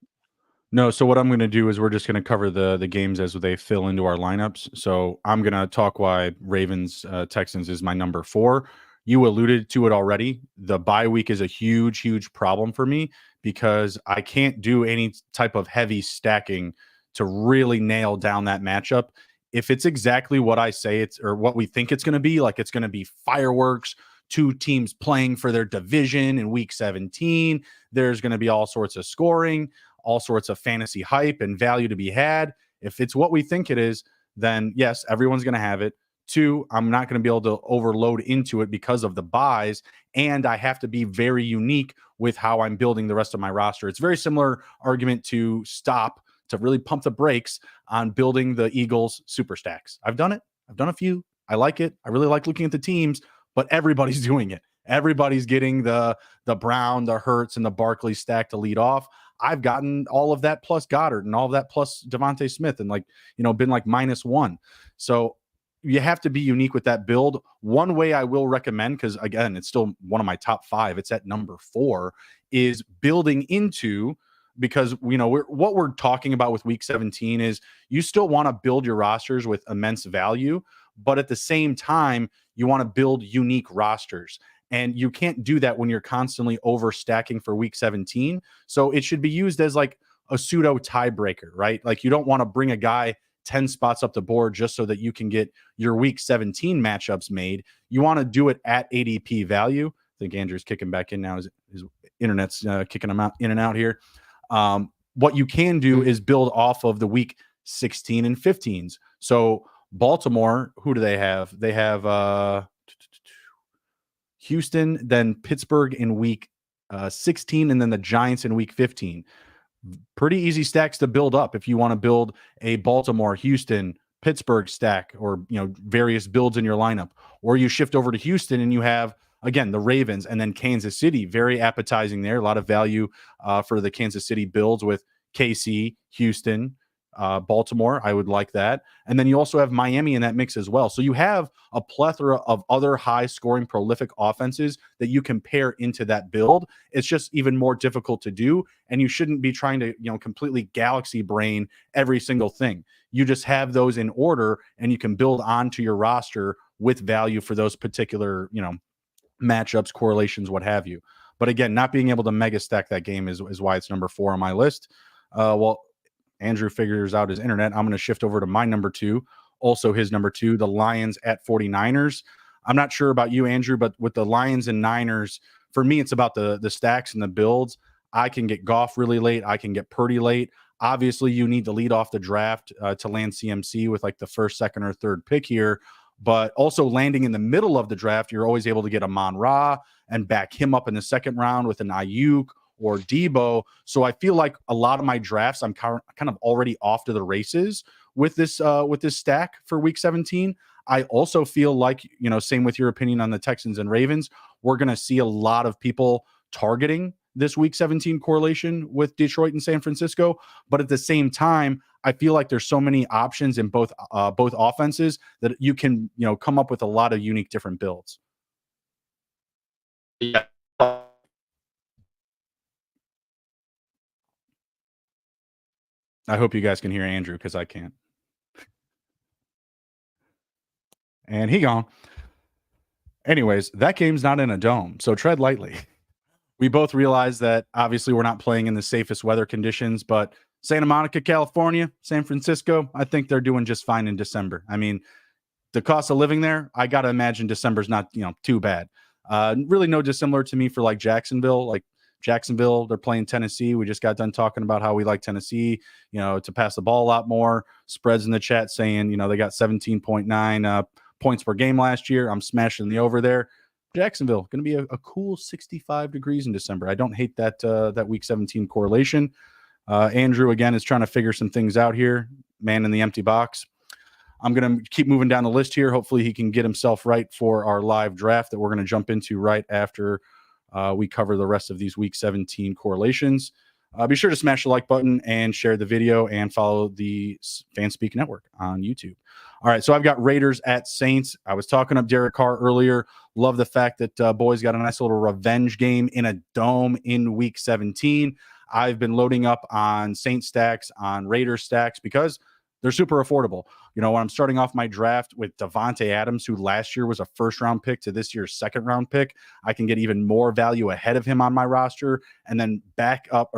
No, so what I'm going to do is we're just going to cover the games as they fill into our lineups. So I'm going to talk why Ravens Texans is my number 4. You alluded to it already. The bye week is a huge, huge problem for me because I can't do any type of heavy stacking to really nail down that matchup. If it's exactly what I say it's or what we think it's going to be, like it's going to be fireworks, 2 teams playing for their division in week 17, there's going to be all sorts of scoring, all sorts of fantasy hype and value to be had. If it's what we think it is, then yes, everyone's going to have it. 2, I'm not going to be able to overload into it because of the buys, and I have to be very unique with how I'm building the rest of my roster. It's a very similar argument to really pump the brakes on building the Eagles super stacks. I've done it. I've done a few. I like it. I really like looking at the teams, but everybody's doing it. Everybody's getting the Brown, the Hurts, and the Barkley stack to lead off. I've gotten all of that plus Goddard and all of that plus Devontae Smith and been like -1. So you have to be unique with that build. One way I will recommend, because again, it's still one of my top 5. It's at number 4, is building into, because what we're talking about with week 17 is you still want to build your rosters with immense value, but at the same time, you want to build unique rosters. And you can't do that when you're constantly overstacking for week 17. So it should be used as like a pseudo tiebreaker, right? Like you don't want to bring a guy 10 spots up the board just so that you can get your week 17 matchups made. You want to do it at ADP value. I think Andrew's kicking back in now. His internet's kicking him out in and out here. What you can do is build off of the week 16 and 15s. So Baltimore, who do they have? They have Houston, then Pittsburgh in week 16, and then the Giants in week 15. Pretty easy stacks to build up if you want to build a Baltimore, Houston, Pittsburgh stack, or various builds in your lineup. Or you shift over to Houston and you have, again, the Ravens and then Kansas City. Very appetizing there. A lot of value for the Kansas City builds with KC, Houston, Baltimore. I would like that. And then you also have Miami in that mix as well. So you have a plethora of other high scoring, prolific offenses that you can pair into that build. It's just even more difficult to do. And you shouldn't be trying to, completely galaxy brain every single thing. You just have those in order and you can build onto your roster with value for those particular, matchups, correlations, what have you. But again, not being able to mega stack that game is why it's number 4 on my list. Well, Andrew figures out his internet. I'm going to shift over to my number 2, also his number 2, the Lions at 49ers. I'm not sure about you, Andrew, but with the Lions and Niners, for me, it's about the stacks and the builds. I can get Goff really late. I can get Purdy late. Obviously, you need to lead off the draft to land CMC with like the first, second, or third pick here. But also landing in the middle of the draft, you're always able to get Amon-Ra and back him up in the second round with an Ayuk or Debo. So I feel like a lot of my drafts, I'm kind of already off to the races with this stack for week 17. I also feel like, same with your opinion on the Texans and Ravens, we're going to see a lot of people targeting this week 17 correlation with Detroit and San Francisco. But at the same time, I feel like there's so many options in both offenses that you can, come up with a lot of unique different builds. Yeah. I hope you guys can hear Andrew because I can't. And he gone. Anyways, that game's not in a dome, so tread lightly. We both realize that obviously we're not playing in the safest weather conditions, but Santa Monica, California, San Francisco, I think they're doing just fine in December. I mean, the cost of living there, I got to imagine December's not, too bad. Really no dissimilar to me for like Jacksonville. Like Jacksonville, they're playing Tennessee. We just got done talking about how we like Tennessee, to pass the ball a lot more. Spreads in the chat saying, they got 17.9 points per game last year. I'm smashing the over there. Jacksonville, going to be a cool 65 degrees in December. I don't hate that week 17 correlation. Andrew, again, is trying to figure some things out here. Man in the empty box. I'm going to keep moving down the list here. Hopefully he can get himself right for our live draft that we're going to jump into right after we cover the rest of these week 17 correlations. Be sure to smash the like button and share the video and follow the FanSpeak network on YouTube. All right, so I've got Raiders at Saints. I was talking up Derek Carr earlier. Love the fact that boys got a nice little revenge game in a dome in week 17. I've been loading up on Saints stacks, on Raiders stacks, because they're super affordable. When I'm starting off my draft with Devontae Adams, who last year was a first-round pick to this year's second-round pick, I can get even more value ahead of him on my roster, and then back up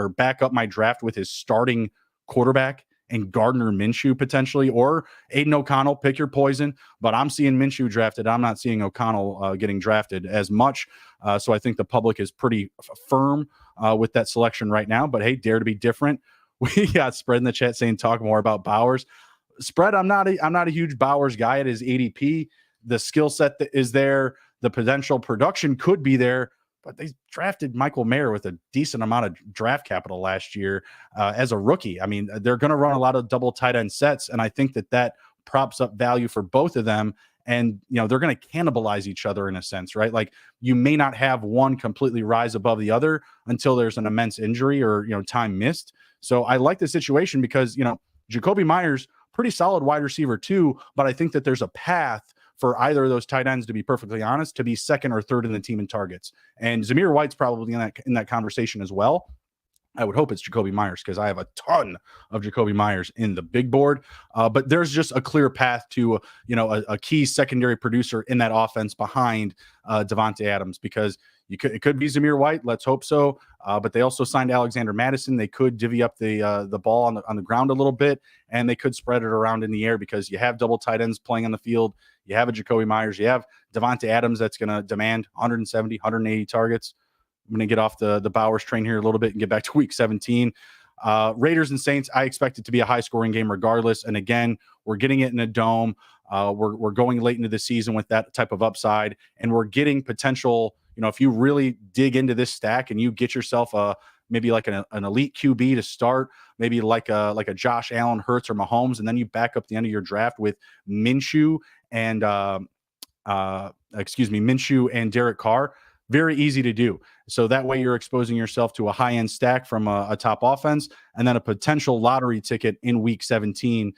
my draft with his starting quarterback and Gardner Minshew potentially, or Aiden O'Connell. Pick your poison. But I'm seeing Minshew drafted. I'm not seeing O'Connell getting drafted as much. So I think the public is pretty firm with that selection right now. But hey, dare to be different. We got Spread in the chat saying talk more about Bowers. Spread, I'm not a huge Bowers guy at his ADP. The skill set that is there, the potential production could be there, but they drafted Michael Mayer with a decent amount of draft capital last year as a rookie. I mean, they're going to run a lot of double tight end sets, and I think that props up value for both of them. And, they're going to cannibalize each other in a sense, right? Like you may not have one completely rise above the other until there's an immense injury or, time missed. So I like the situation because, Jacoby Myers, pretty solid wide receiver too, but I think that there's a path for either of those tight ends, to be perfectly honest, to be second or third in the team in targets. And Zamir White's probably in that conversation as well. I would hope it's Jacoby Myers because I have a ton of Jacoby Myers in the big board. But there's just a clear path to a key secondary producer in that offense behind Devontae Adams, because it could be Zamir White. Let's hope so. But they also signed Alexander Mattison. They could divvy up the ball on the ground a little bit, and they could spread it around in the air because you have double tight ends playing on the field. You have a Jacoby Myers. You have Devontae Adams that's going to demand 170, 180 targets. I'm going to get off the Bowers train here a little bit and get back to week 17. Raiders and Saints, I expect it to be a high-scoring game regardless. And again, we're getting it in a dome. We're going late into the season with that type of upside, and we're getting potential. If you really dig into this stack and you get yourself maybe like an elite QB to start, maybe like a Josh Allen, Hurts, or Mahomes, and then you back up the end of your draft with Minshew and Minshew and Derek Carr. Very easy to do. So that way you're exposing yourself to a high-end stack from a top offense, and then a potential lottery ticket in week 17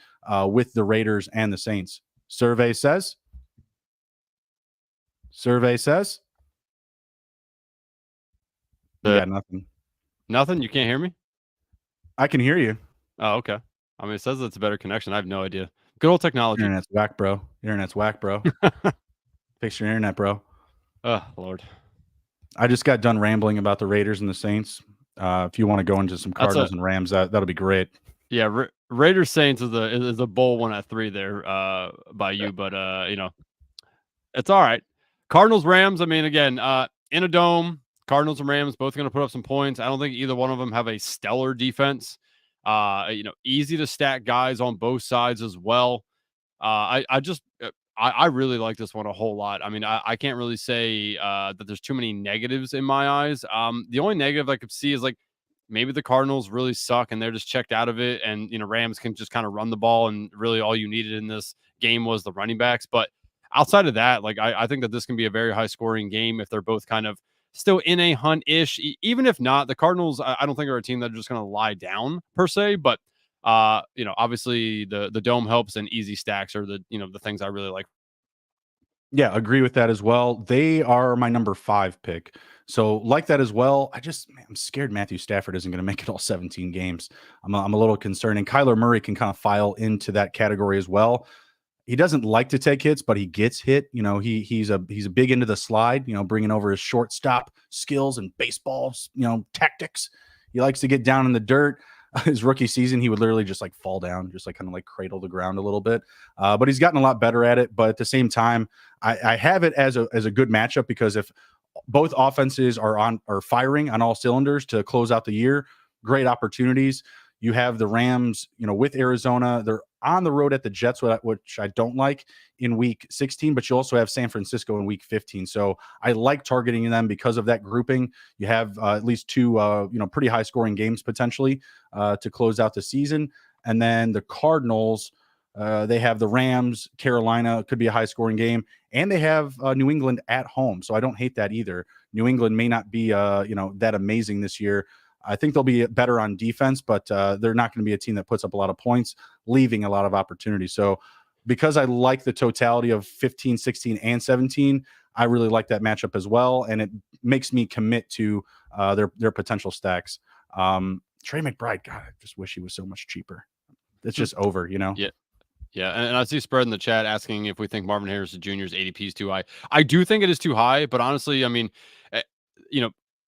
with the Raiders and the Saints. Survey says. You got nothing. Nothing? You can't hear me? I can hear you. Oh, okay. I mean, it says it's a better connection. I have no idea. Good old technology. Internet's whack, bro. Fix your internet, bro. Oh, Lord. I just got done rambling about the Raiders and the Saints. If you want to go into some Cardinals and Rams, that'll be great. Yeah, Raiders Saints is a bold one at 3 there by you, but it's all right. Cardinals Rams. I mean, again, in a dome, Cardinals and Rams both going to put up some points. I don't think either one of them have a stellar defense. Easy to stack guys on both sides as well. I really like this one a whole lot. I mean, I can't really say that there's too many negatives in my eyes. The only negative I could see is like maybe the Cardinals really suck and they're just checked out of it, and Rams can just kind of run the ball, and really all you needed in this game was the running backs. But outside of that, like I think that this can be a very high scoring game if they're both kind of still in a hunt-ish. Even if not, the Cardinals, I don't think are a team that are just going to lie down per se, but obviously the dome helps, and easy stacks are the things I really like. Yeah, agree with that as well. They are my number 5 pick. So like that as well. I'm scared Matthew Stafford isn't going to make it all 17 games. I'm a little concerned. And Kyler Murray can kind of file into that category as well. He doesn't like to take hits, but he gets hit. He's a big into the slide, bringing over his shortstop skills and baseball, tactics. He likes to get down in the dirt. His rookie season, he would literally just like fall down, just like kind of like cradle the ground a little bit. But he's gotten a lot better at it. But at the same time, I have it as a good matchup, because if both offenses are firing on all cylinders to close out the year, great opportunities. You have the Rams, with Arizona. They're on the road at the Jets, which I don't like, in week 16, but you also have San Francisco in week 15. So I like targeting them because of that grouping. You have at least 2, pretty high scoring games potentially to close out the season. And then the Cardinals, they have the Rams, Carolina, could be a high scoring game. And they have New England at home. So I don't hate that either. New England may not be, that amazing this year. I think they'll be better on defense, but they're not going to be a team that puts up a lot of points, leaving a lot of opportunities. So because I like the totality of 15, 16, and 17, I really like that matchup as well. And it makes me commit to their potential stacks. Trey McBride, God, I just wish he was so much cheaper. It's just over, Yeah. Yeah, and I see spread in the chat asking if we think Marvin Harris Jr.'s ADP is too high. I do think it is too high, but honestly, I mean,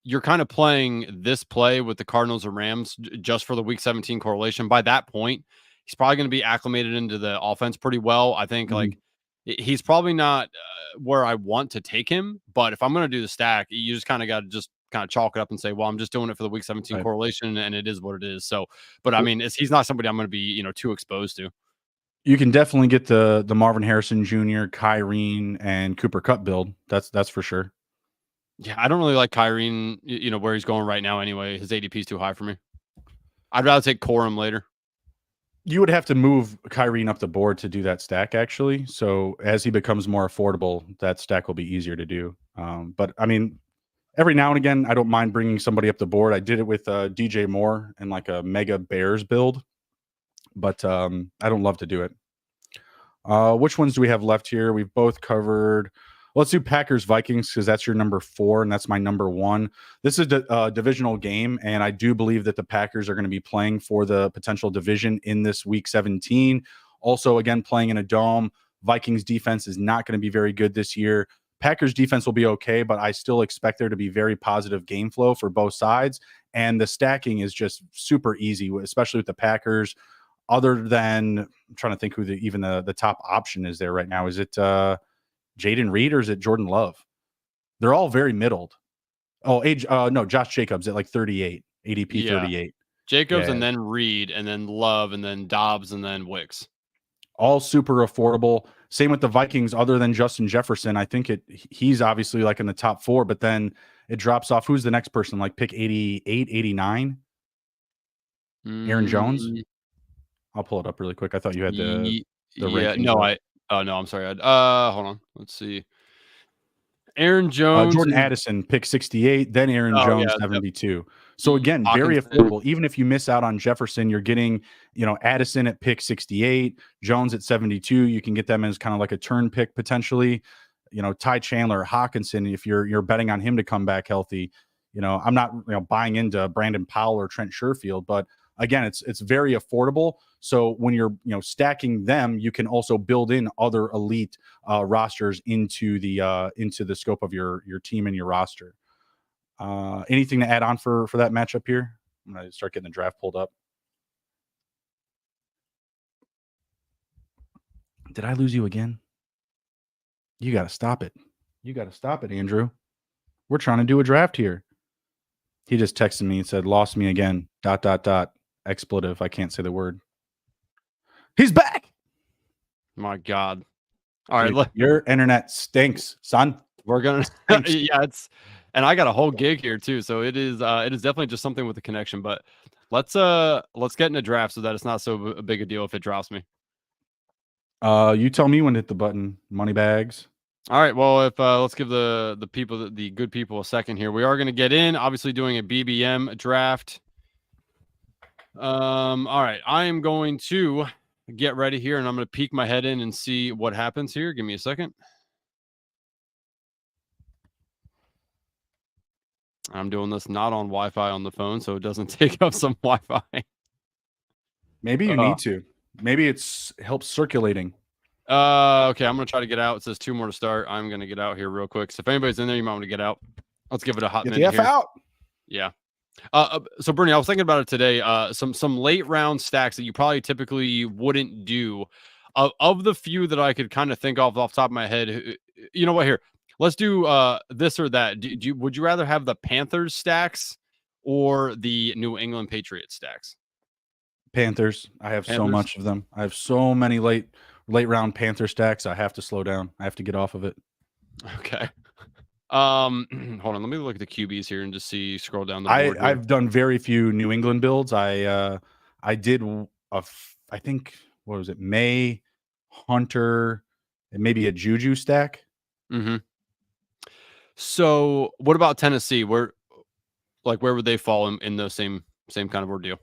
you're kind of playing this play with the Cardinals or Rams just for the week 17 correlation. By that point, he's probably going to be acclimated into the offense pretty well. I think like he's probably not where I want to take him, but if I'm going to do the stack, you just kind of got to just kind of chalk it up and say, well, I'm just doing it for the week 17 correlation, and it is what it is. So, but I mean, he's not somebody I'm going to be, too exposed to. You can definitely get the Marvin Harrison Jr., Kyrene, and Cooper Kupp build. That's for sure. Yeah, I don't really like Kyrene, where he's going right now anyway. His ADP is too high for me. I'd rather take Corum later. You would have to move Kyrene up the board to do that stack, actually. So as he becomes more affordable, that stack will be easier to do. But I mean, every now and again, I don't mind bringing somebody up the board. I did it with DJ Moore and like a mega Bears build, but I don't love to do it. Which ones do we have left here? We've both covered Let's do Packers Vikings because that's your number 4 and that's my number 1. This is a divisional game, and I do believe that the Packers are going to be playing for the potential division in this Week 17. Also, again, playing in a dome. Vikings defense is not going to be very good this year. Packers defense will be okay, but I still expect there to be very positive game flow for both sides. And the stacking is just super easy, especially with the Packers. Other than I'm trying to think who the top option is there right now. Is it Jaden Reed or is it Jordan Love? They're all very middled. Oh, no, Josh Jacobs at like 38, ADP 38. Jacobs Yeah. and then Reed and then Love and then Dobbs and then Wicks. All super affordable. Same with the Vikings, other than Justin Jefferson. I think he's obviously like in the top 4, but then it drops off. Who's the next person? Like pick 88, 89? Aaron Jones? I'll pull it up really quick. I thought you had the rankings. No, I'm sorry. Hold on. Let's see. Aaron Jones. Jordan Addison, pick 68, then Aaron Jones, 72. Yep. So again, very affordable. Even if you miss out on Jefferson, you're getting, Addison at pick 68, Jones at 72. You can get them as kind of like a turn pick potentially. Ty Chandler, Hawkinson, if you're betting on him to come back healthy. I'm not buying into Brandon Powell or Trent Sherfield, but again, it's very affordable. So when you're stacking them, you can also build in other elite rosters into the scope of your team and your roster. Anything to add on for that matchup here? I'm gonna start getting the draft pulled up. Did I lose you again? You got to stop it. Andrew. We're trying to do a draft here. He just texted me and said, "Lost me again." ... Expletive. I can't say the word. He's back. My God. All right. Look, your internet stinks, son. We're going to, yeah, and I got a whole gig here too. So it is definitely just something with the connection, but let's get in a draft so that it's not so big a deal if it drops me. You tell me when to hit the button. Money bags. All right. Well, if let's give the people, the good people, a second here. We are going to get in, obviously doing a BBM draft. All right. I am going to get ready here and I'm going to peek my head in and see what happens here. Give me a second. I'm doing this not on Wi-Fi on the phone, so it doesn't take up some Wi-Fi. Maybe you need to. Maybe helps circulating. Okay, I'm going to try to get out. It says 2 more to start. I'm going to get out here real quick. So if anybody's in there, you might want to get out. Let's give it a hot minute here. Out. Yeah. So Bruni, I was thinking about it today. Some late round stacks that you probably typically wouldn't do. Of the few that I could kind of think off the top of my head, you know what? Here, let's do this or that. Would you rather have the Panthers stacks or the New England Patriots stacks? Panthers. I have so much of them. I have so many late round Panther stacks. I have to slow down. I have to get off of it. Okay. Hold on. Let me look at the QBs here and just scroll down the board. I've done very few New England builds. I did I think, what was it? May, Hunter, and maybe a Juju stack. Mm-hmm. So what about Tennessee? Where would they fall in the same kind of ordeal?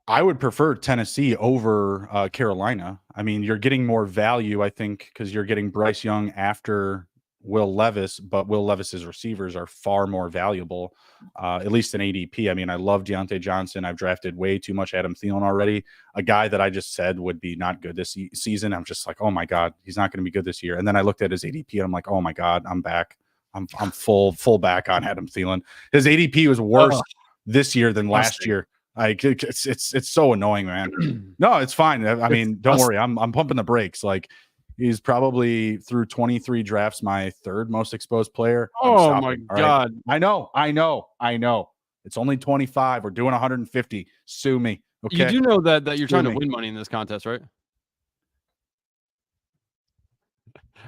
I would prefer Tennessee over Carolina. I mean, you're getting more value, I think, because you're getting Bryce Young after Will Levis, but Will Levis's receivers are far more valuable, at least in ADP. I mean, I love Deontay Johnson. I've drafted way too much Adam Thielen already. A guy that I just said would be not good this season. I'm just like, oh my God, he's not going to be good this year. And then I looked at his ADP and I'm like, oh my God, I'm back. I'm full back on Adam Thielen. His ADP was worse this year than last year. Like it's so annoying, man. No, it's fine. I mean, don't worry. I'm pumping the brakes. Like, he's probably through 23 drafts my third most exposed player. Oh my God. Right? I know. It's only 25. We're doing 150. Sue me. Okay. You do know that you're trying to win money in this contest, right?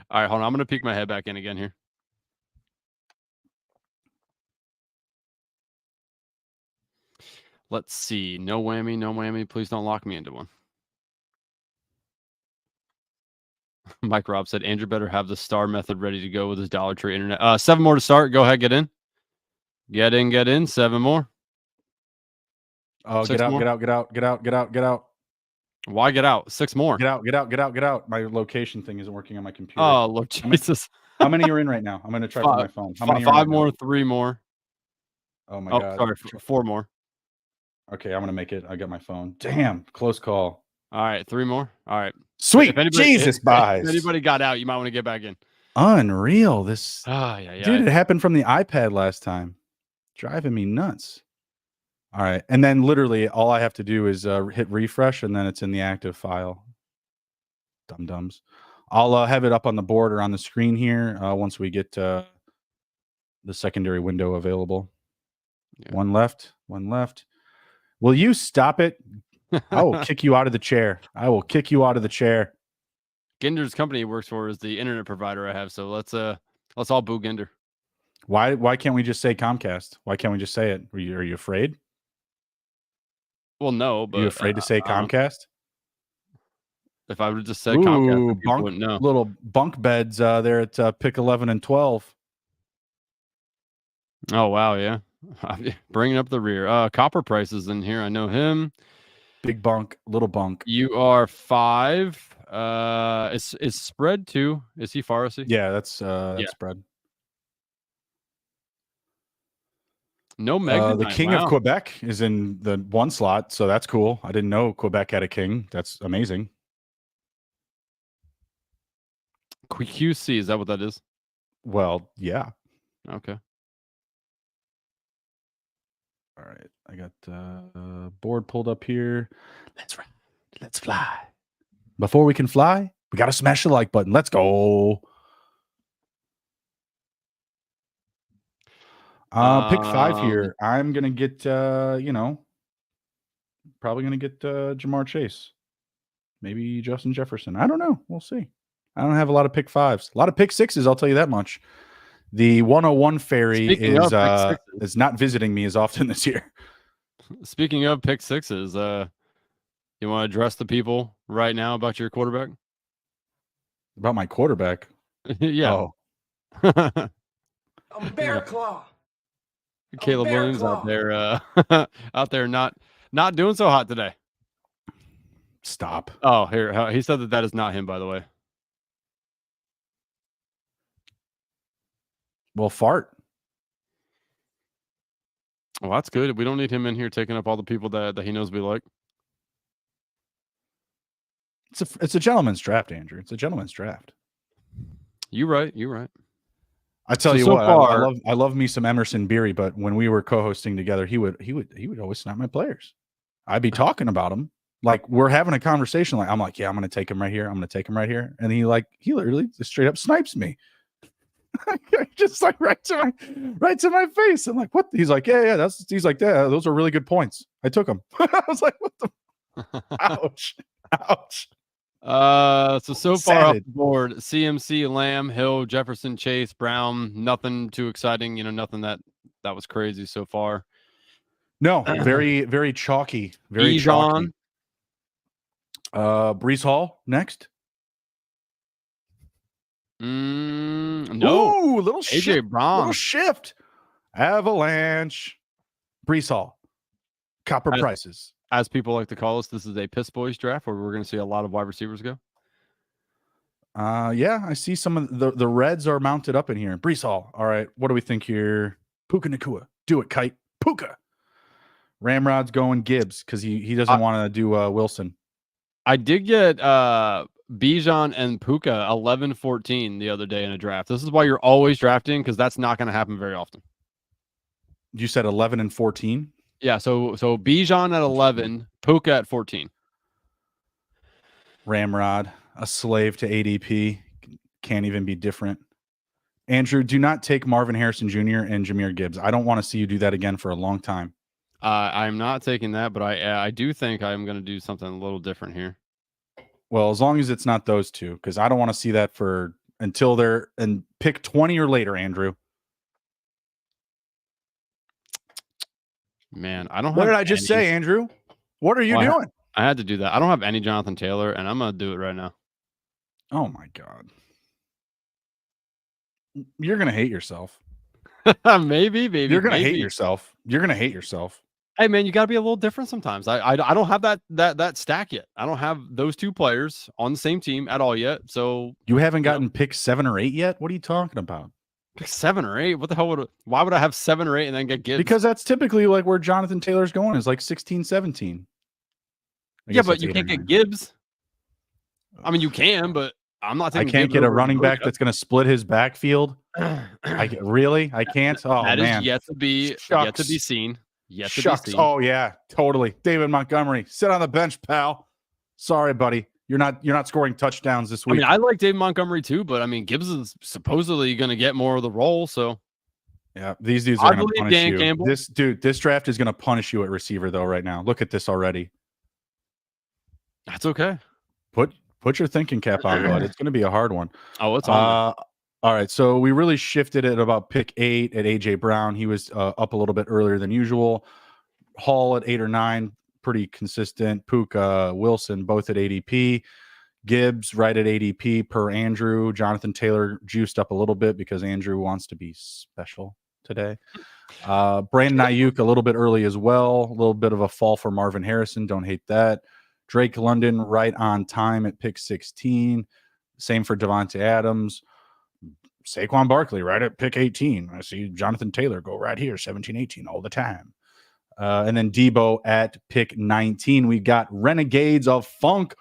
All right, hold on. I'm going to peek my head back in again here. Let's see. No whammy. Please don't lock me into one. Mike Robb said Andrew better have the star method ready to go with his Dollar Tree internet. 7 more to start. Go ahead, get in. Get in. 7 more. Oh, get out. Why get out? 6 more. Get out. My location thing isn't working on my computer. Oh, Lord Jesus. How many are in right now? I'm going to try from my phone. How many are in Five right more, now? 3 more. Oh my Oh, God. sorry, 4 more. Okay, I'm going to make it. I got my phone. Damn, close call. All right, 3 more. All right. Sweet If anybody, Jesus, if buys. anybody got out, you might want to get back in. Unreal. This Yeah. dude, it happened from the iPad last time. Driving me nuts. All right. And then literally all I have to do is hit refresh and then it's in the active file. Dum-dums. I'll have it up on the board or on the screen here once we get the secondary window available. Yeah. One left. Will you stop it? I will kick you out of the chair. Ginder's company he works for is the internet provider I have, so let's all boo Ginder. Why can't we just say Comcast? Why can't we just say it? Are you afraid? Well, no, but are you afraid to say Comcast? If I would have just said Comcast, people wouldn't know. Little bunk beds there at pick 11 and 12. Oh wow, yeah. Bringing up the rear. Copper prices in here. I know him. Big bunk, little bunk. You are 5. Is spread 2? Is he Pharisee? Yeah, that's spread. No Meg. The king of Quebec is in the 1 slot, so that's cool. I didn't know Quebec had a king. That's amazing. QC, is that what that is? Well, yeah. Okay. All right, I got board pulled up here. Let's ride. Let's fly. Before we can fly, we got to smash the like button. Let's go. Pick 5 here. I'm gonna get probably gonna get Jamar Chase, maybe Justin Jefferson. I don't know. We'll see. I don't have a lot of pick 5s. A lot of pick 6s. I'll tell you that much. The 101 fairy is not visiting me as often this year. Speaking of pick 6s, you want to address the people right now about your quarterback? About my quarterback? Yeah. Oh. I'm Bear Claw. Caleb Williams out there not doing so hot today. Stop. Oh, here he said that is not him, by the way. Well, fart. Well, that's good. We don't need him in here taking up all the people that he knows we like. It's a gentleman's draft, Andrew. It's a gentleman's draft. You're right. I tell you what, I love me some Emerson Beery, but when we were co-hosting together, he would always snap my players. I'd be talking about him. Like we're having a conversation. Like I'm like, yeah, I'm gonna take him right here. And he literally just straight up snipes me. Just like right to my face. I'm like, what? He's like, yeah. He's like, yeah, those are really good points. I took them. I was like, what the ouch. So far off the board, CMC, Lamb, Hill, Jefferson, Chase, Brown, nothing too exciting, nothing that was crazy so far. No, very, very chalky. Very chalky. Breece Hall next. No. Ooh, little AJ shift. Brown. Little shift. Avalanche. Breece Hall. Copper prices. As people like to call us, this is a Piss Boys draft where we're going to see a lot of wide receivers go. Yeah, I see some of the Reds are mounted up in here. Breece Hall. All right, what do we think here? Puka Nacua. Do it, Kite. Puka. Ramrod's going Gibbs because he doesn't want to do Wilson. I did get Bijan and Puka 11-14 the other day in a draft. This is why you're always drafting because that's not going to happen very often. You said 11 and 14? Yeah, so Bijan at 11, Puka at 14. Ramrod, a slave to ADP, can't even be different. Andrew, do not take Marvin Harrison Jr. and Jahmyr Gibbs. I don't want to see you do that again for a long time. I'm not taking that, but I do think I'm going to do something a little different here. Well, as long as it's not those two, because I don't want to see that until they're in pick 20 or later, Andrew. Man, I don't have. What did I just say, Andrew? What are you doing? I had to do that. I don't have any Jonathan Taylor, and I'm going to do it right now. Oh, my God. You're going to hate yourself. Maybe. You're going to hate yourself. You're going to hate yourself. Hey man, you got to be a little different sometimes. I don't have that stack yet. I don't have those two players on the same team at all yet. So You haven't gotten pick 7 or 8 yet? What are you talking about? pick 7 or 8. What the hell why would I have 7 or 8 and then get Gibbs? Because that's typically like where Jonathan Taylor's going is like 16, 17. Yeah, but you can't get Gibbs. I mean, you can, but I'm not I taking. can't Gibbs get a over running back Boga. that's going to split his backfield. Really? I can't. Oh that man, is yet to be seen. Yet Shucks. to be seen. Oh yeah, totally. David Montgomery, sit on the bench, pal. Sorry, buddy. You're not scoring touchdowns this week. I mean, I like David Montgomery too, but I mean, Gibbs is supposedly going to get more of the role. So yeah, these dudes are going to punish Dan you. Campbell. This draft is going to punish you at receiver though. Right now, look at this already. That's okay. Put your thinking cap on, bud. It's going to be a hard one. Oh, it's on. All right, so we really shifted it about pick 8 at AJ Brown. He was up a little bit earlier than usual. Hall at 8 or 9, pretty consistent. Puka, Wilson, both at ADP. Gibbs right at ADP per Andrew. Jonathan Taylor juiced up a little bit because Andrew wants to be special today. Brandon Ayuk a little bit early as well. A little bit of a fall for Marvin Harrison. Don't hate that. Drake London right on time at pick 16. Same for Devontae Adams. Saquon Barkley right at pick 18. I see Jonathan Taylor go right here, 17-18 all the time. And then Debo at pick 19. We got Renegades of Funk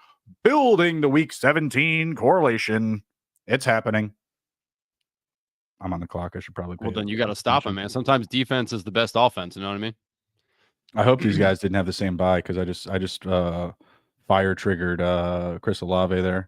building the week 17 correlation. It's happening. I'm on the clock. I should probably. Well, then you got to stop him, man. Sometimes defense is the best offense. You know what I mean? I hope these guys didn't have the same buy because I just fire triggered Chris Olave there.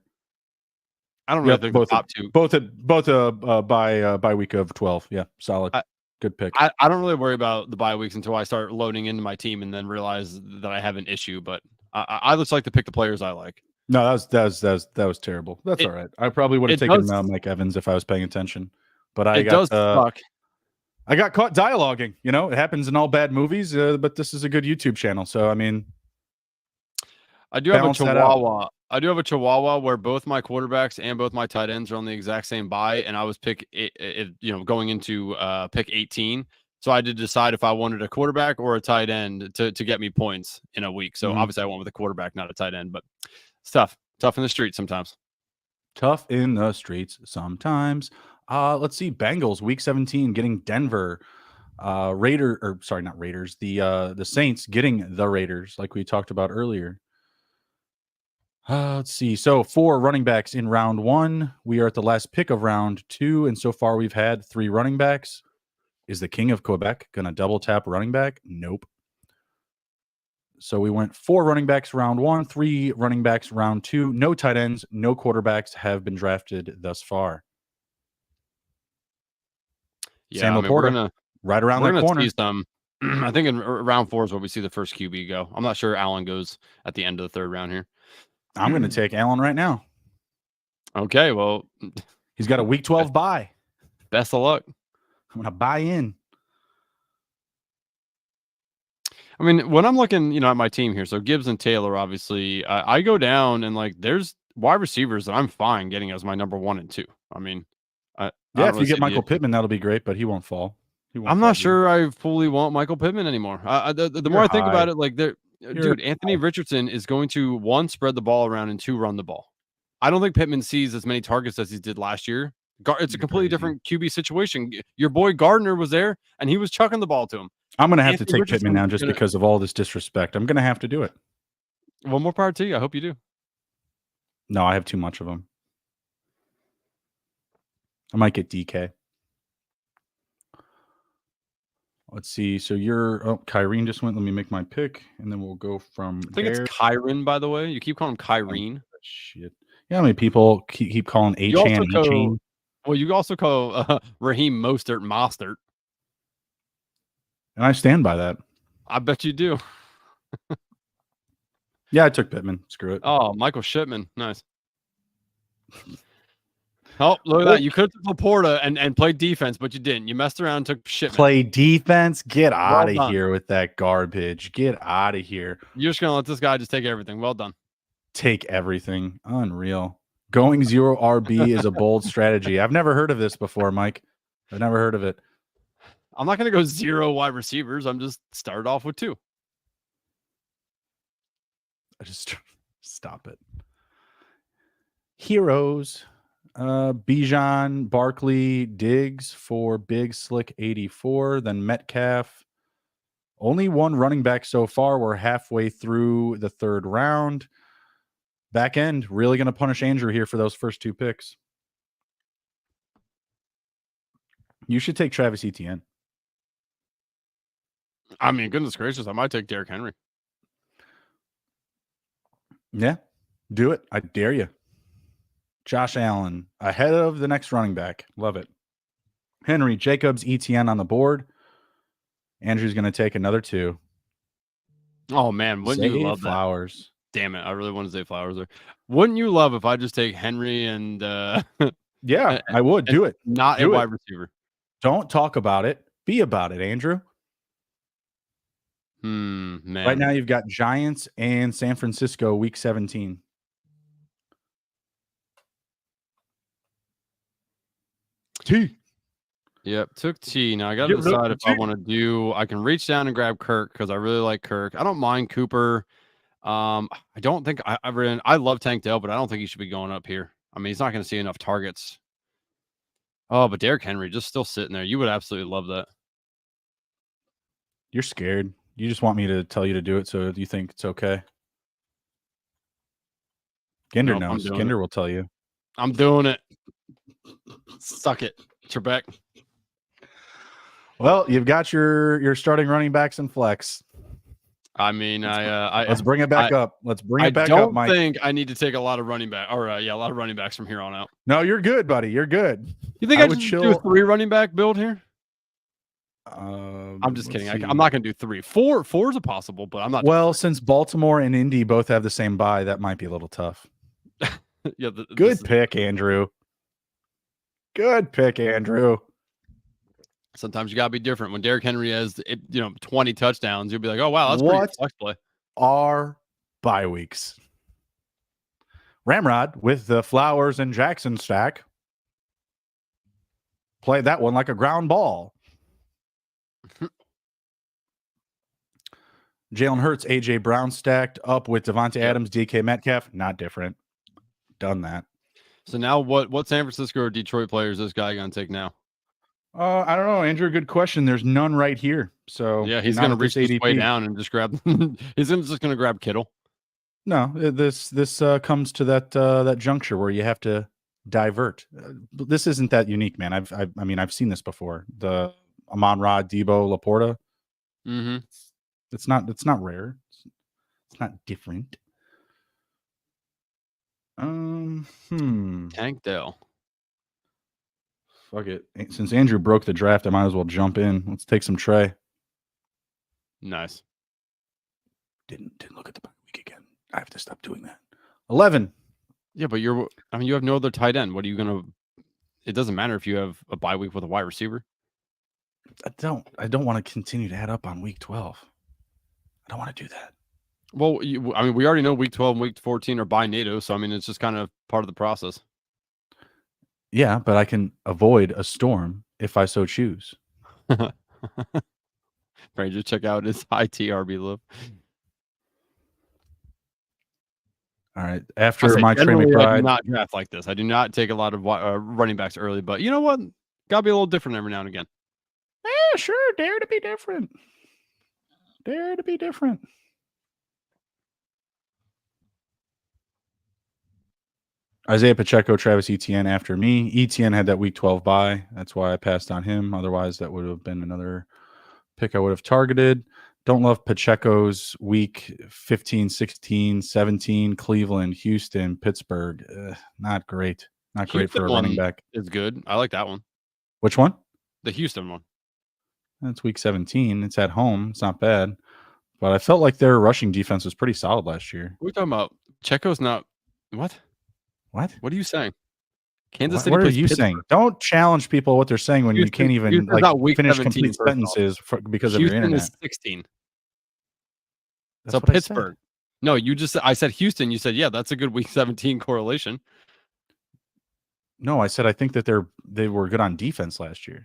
I don't really think both the top two. Both by week of 12. Yeah, solid. Good pick. I don't really worry about the bye weeks until I start loading into my team and then realize that I have an issue. But I just like to pick the players I like. No, that was terrible. That's all right. I probably would have taken Mike Evans if I was paying attention. But I got caught dialoguing. You know, it happens in all bad movies. But this is a good YouTube channel, so I mean, I do have a Chihuahua. I do have a Chihuahua where both my quarterbacks and both my tight ends are on the exact same bye, and I was going into pick 18. So I had to decide if I wanted a quarterback or a tight end to get me points in a week. So obviously I went with a quarterback, not a tight end, but it's tough in the streets sometimes. Tough in the streets sometimes. Let's see, Bengals week 17 getting Denver. Not Raiders. The Saints getting the Raiders, like we talked about earlier. Let's see. So 4 running backs in round 1. We are at the last pick of round 2, and so far we've had 3 running backs. Is the King of Quebec going to double tap running back? Nope. So we went 4 running backs round 1, 3 running backs round 2. No tight ends, no quarterbacks have been drafted thus far. Yeah, Sam Laporta, right around that corner. See some, I think in round 4 is where we see the first QB go. I'm not sure Allen goes at the end of the 3rd round here. I'm going to take Allen right now. Okay, well, he's got a week 12 bye. Best of luck. I'm going to buy in. I mean, when I'm looking, at my team here, so Gibbs and Taylor, obviously, I go down and there's wide receivers that I'm fine getting as my number 1 and 2. I mean, if you get Michael Pittman, that'll be great, but he won't fall. I'm not sure I fully want Michael Pittman anymore. The more I think about it, Anthony Richardson is going to 1, spread the ball around, and 2, run the ball. I don't think Pittman sees as many targets as he did last year. It's a completely different QB situation. Your boy Gardner was there, and he was chucking the ball to him. I'm going to have to take Pittman now just because of all this disrespect. I'm going to have to do it. Well, more power to you. I hope you do. No, I have too much of them. I might get DK. Let's see. So Kyrene just went. Let me make my pick, and then we'll go from I think it's Kyren, by the way. You keep calling him Kyrene. Oh, shit. Yeah, how many people keep calling A-Chan? Well, you also call Raheem Mostert Mostert. And I stand by that. I bet you do. Yeah, I took Pittman. Screw it. Oh, Michael Shipman. Nice. Oh, look at that. You could have Laporta and played defense, but you didn't. You messed around and took Shipman. Play defense? Get out of here with that garbage. Get out of here. You're just going to let this guy just take everything. Well done. Take everything. Unreal. Going 0 RB is a bold strategy. I've never heard of this before, Mike. I've never heard of it. I'm not going to go 0 wide receivers. I'm just started off with 2. just stop it. Heroes. Bijan, Barkley, Diggs for Big Slick 84, then Metcalf. Only one running back so far. We're halfway through the third round. Back end, really going to punish Andrew here for those first 2 picks. You should take Travis Etienne. I mean, goodness gracious, I might take Derrick Henry. Yeah, do it. I dare you. Josh Allen ahead of the next running back. Love it. Henry, Jacobs, Etienne on the board. Andrew's going to take another 2. Oh, man. Wouldn't you love Flowers. That? Damn it. I really want to say Flowers there. Wouldn't you love if I just take Henry and yeah, I would. Do it. Not do a wide receiver. Don't talk about it. Be about it, Andrew. Man. Right now you've got Giants and San Francisco week 17. T. Yep, took T. Now I got to decide if I want to do. I can reach down and grab Kirk because I really like Kirk. I don't mind Cooper. I don't think I love Tank Dell, but I don't think he should be going up here. I mean, he's not going to see enough targets. Oh, but Derrick Henry just still sitting there. You would absolutely love that. You're scared. You just want me to tell you to do it, so you think it's okay. Ginder knows. Ginder will tell you. I'm doing it. Suck it, Trebek. Well, you've got your starting running backs and flex. I mean, let's bring it back up. Let's bring it back up, Mike. I don't think I need to take a lot of running back. Or a lot of running backs from here on out. No, you're good, buddy. You're good. You think I would do a 3 running back build here? I'm just kidding. I'm not going to do 3. 4 is a possible, but I'm not. Well, since Baltimore and Indy both have the same bye, that might be a little tough. Yeah. Good pick, Andrew. Good pick, Andrew. Sometimes you gotta be different. When Derrick Henry has 20 touchdowns, you'll be like, oh wow, that's pretty flex play. Are bye weeks. Ramrod with the Flowers and Jackson stack. Played that one like a ground ball. Jalen Hurts, AJ Brown stacked up with Devontae Adams, DK Metcalf. Not different. Done that. So now what San Francisco or Detroit players is this guy gonna take now? I don't know, Andrew. Good question. There's none right here. So yeah, he's gonna reach his way down and just grab. He's just gonna grab Kittle. No, this comes to that juncture where you have to divert. This isn't that unique, man. I've seen this before. The Amon-Ra, Debo, Laporta. Mm-hmm. It's not rare. It's not different. Tank Dell. Fuck it. Since Andrew broke the draft, I might as well jump in. Let's take some Trey. Nice. Didn't look at the bye week again. I have to stop doing that. 11. Yeah, but you have no other tight end. What are you gonna? It doesn't matter if you have a bye week with a wide receiver. I don't want to continue to add up on week 12. I don't want to do that. Well, we already know week 12 and week 14 are by NATO, so I mean, it's just kind of part of the process. Yeah, but I can avoid a storm if I so choose. Right, just check out his ITRB loop. All right. After my Trey McBride, I do not draft like this. I do not take a lot of running backs early, but you know what? Gotta be a little different every now and again. Yeah, sure. Dare to be different. Dare to be different. Isaiah Pacheco, Travis Etienne after me. Etienne had that week 12 bye. That's why I passed on him. Otherwise, that would have been another pick I would have targeted. Don't love Pacheco's week 15, 16, 17, Cleveland, Houston, Pittsburgh. Not great. Not great for a running back. It's good. I like that one. Which one? The Houston one. That's week 17. It's at home. It's not bad. But I felt like their rushing defense was pretty solid last year. What are we talking about? Pacheco's not. What? What? What are you saying? Kansas City. What are you saying? Don't challenge people what they're saying when you can't even finish complete sentences because of your internet. Houston is 16. So Pittsburgh. No, I said Houston. You said, yeah, that's a good week 17 correlation. No, I said I think that they were good on defense last year.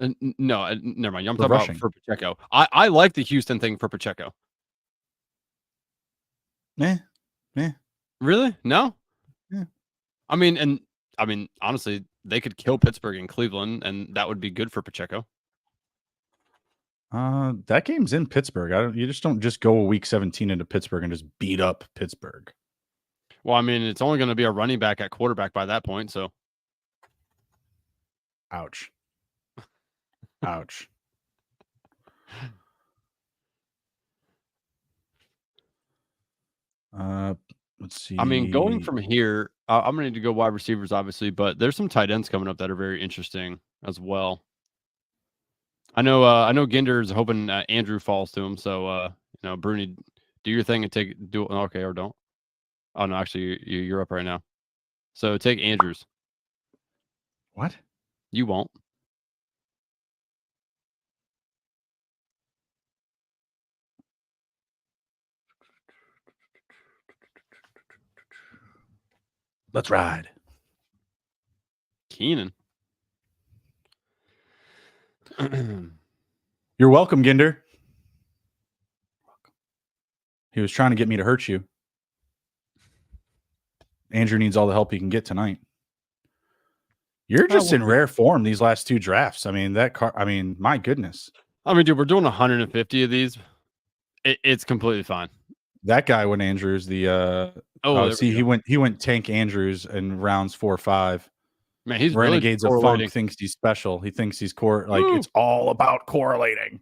No, never mind. I'm talking about for Pacheco. I like the Houston thing for Pacheco. Eh. Really? No. Yeah. I mean, honestly, they could kill Pittsburgh and Cleveland, and that would be good for Pacheco. That game's in Pittsburgh. You just don't just go a week 17 into Pittsburgh and just beat up Pittsburgh. Well, I mean, it's only going to be a running back at quarterback by that point. So, ouch. Ouch. Let's see. I mean, going from here, I'm going to need to go wide receivers, obviously, but there's some tight ends coming up that are very interesting as well. I know Ginder is hoping Andrew falls to him. So, Bruni, do your thing and do it. Okay, or don't. Oh no, actually, you're up right now. So take Andrews. What? You won't. Let's ride. Keenan. You're welcome, Ginder. He was trying to get me to hurt you. Andrew needs all the help he can get tonight. You're just in rare form these last two drafts. I mean, my goodness. I mean, dude, we're doing 150 of these. It's completely fine. That guy went Andrews. He went Tank Andrews in rounds 4 or 5. Man, he's Renegades really of Funk thinks he's special. He thinks he's it's all about correlating.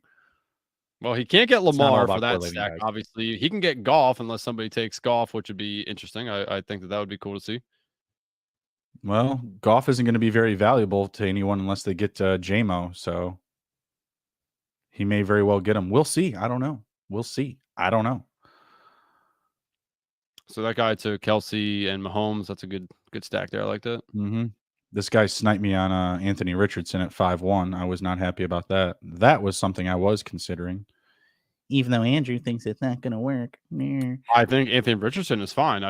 Well, he can't get Lamar for that stack. Guys. Obviously, he can get Goff unless somebody takes Goff, which would be interesting. I think that would be cool to see. Well, Goff isn't going to be very valuable to anyone unless they get JMO. So he may very well get him. We'll see. I don't know. We'll see. I don't know. So that guy to Kelsey and Mahomes, that's a good stack there. I like that. Mm-hmm. This guy sniped me on Anthony Richardson at 5-1. I was not happy about that. That was something I was considering. Even though Andrew thinks it's not going to work. I think Anthony Richardson is fine.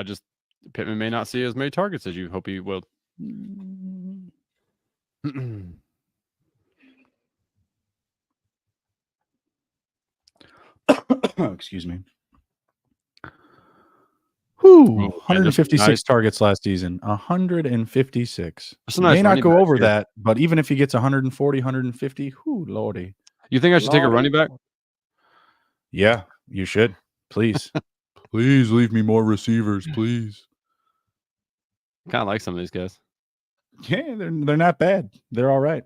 Pittman may not see as many targets as you hope he will. Excuse me. Whew, 156 targets last season. 156. May not go over that, but even if he gets 140, 150, whoo, lordy. You think I should take a running back? Yeah, you should. Please. Please leave me more receivers, please. Kind of like some of these guys. Yeah, they're not bad. They're all right.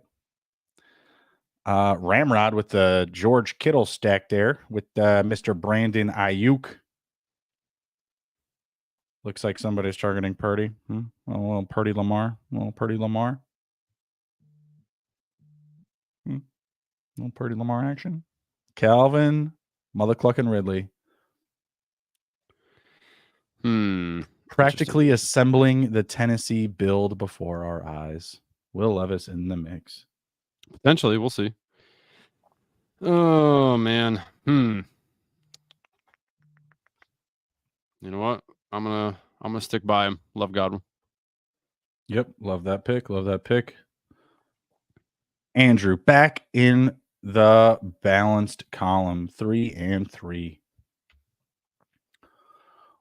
Ramrod with the George Kittle stack there with Mr. Brandon Ayuk. Looks like somebody's targeting Purdy. A little Purdy Lamar. A little Purdy Lamar. A little Purdy Lamar action. Calvin, Mother Cluckin' Ridley. Practically assembling the Tennessee build before our eyes. Will Levis in the mix. Potentially, we'll see. Oh man. You know what? I'm gonna stick by him. Love Godwin. Yep, love that pick. Love that pick. Andrew back in the balanced column, 3 and 3.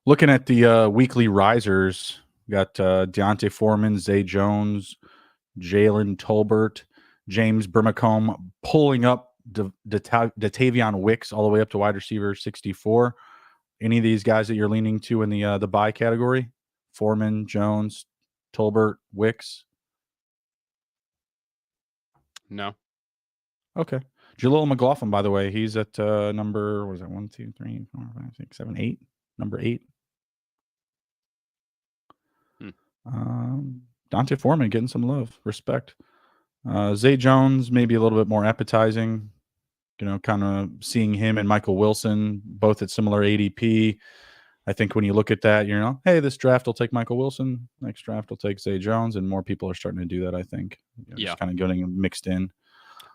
Looking at the weekly risers, we got Deontay Foreman, Zay Jones, Jalen Tolbert, James Brimacombe pulling up Datavion Wicks all the way up to wide receiver 64. Any of these guys that you're leaning to in the buy category? Foreman, Jones, Tolbert, Wicks? No. Okay. Jalil McLaughlin, by the way, he's at number, what is that? 1, 2, 3, 4, 5, 6, 7, 8. Number 8. Dante Foreman getting some love, respect. Zay Jones, maybe a little bit more appetizing. Kind of seeing him and Michael Wilson both at similar ADP. I think when you look at that, hey, this draft will take Michael Wilson. Next draft will take Zay Jones, and more people are starting to do that, I think. Just kind of getting mixed in.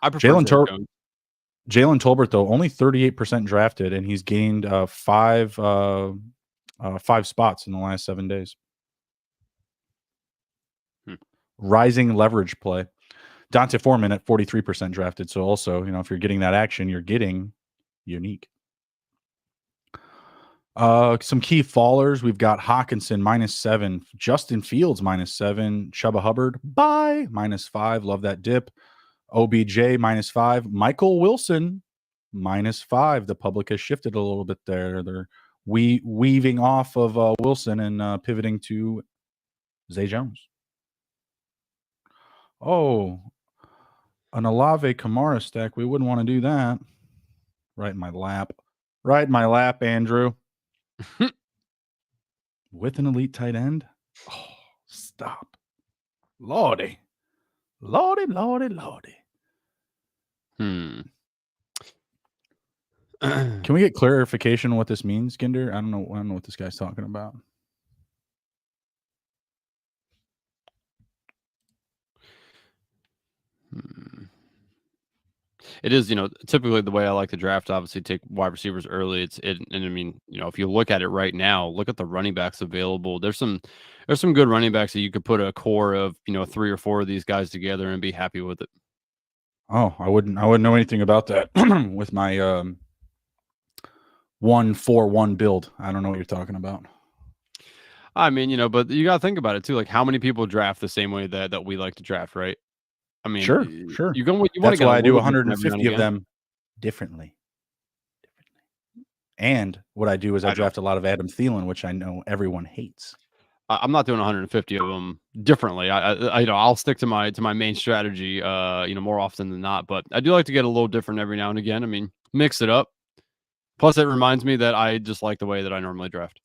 I prefer Jalen Tolbert, though, only 38% drafted, and he's gained 5 spots in the last 7 days. Rising leverage play. Dante Foreman at 43% drafted. So also, if you're getting that action, you're getting unique. Some key fallers. We've got Hawkinson -7, Justin Fields -7, Chuba Hubbard bye -5. Love that dip. OBJ -5, Michael Wilson -5. The public has shifted a little bit there. They're weaving off of Wilson and pivoting to Zay Jones. Oh, an Olave Kamara stack. We wouldn't want to do that. Right in my lap. Right in my lap, Andrew. With an elite tight end? Oh, stop. Lordy. Lordy, lordy, lordy. Can we get clarification on what this means, Ginder? I don't know what this guy's talking about. It is, typically the way I like to draft, obviously take wide receivers early. And I mean, if you look at it right now, look at the running backs available. There's some good running backs that you could put a core of, 3 or 4 of these guys together and be happy with it. Oh, I wouldn't know anything about that with my 1-4-1 build. I don't know what you're talking about. I mean, but you got to think about it too. Like, how many people draft the same way that we like to draft, right? I mean, sure. That's why I do 150 of them differently. And what I do is I draft a lot of Adam Thielen, which I know everyone hates. I'm not doing 150 of them differently. I'll stick to my main strategy, more often than not. But I do like to get a little different every now and again. I mean, mix it up. Plus, it reminds me that I just like the way that I normally draft.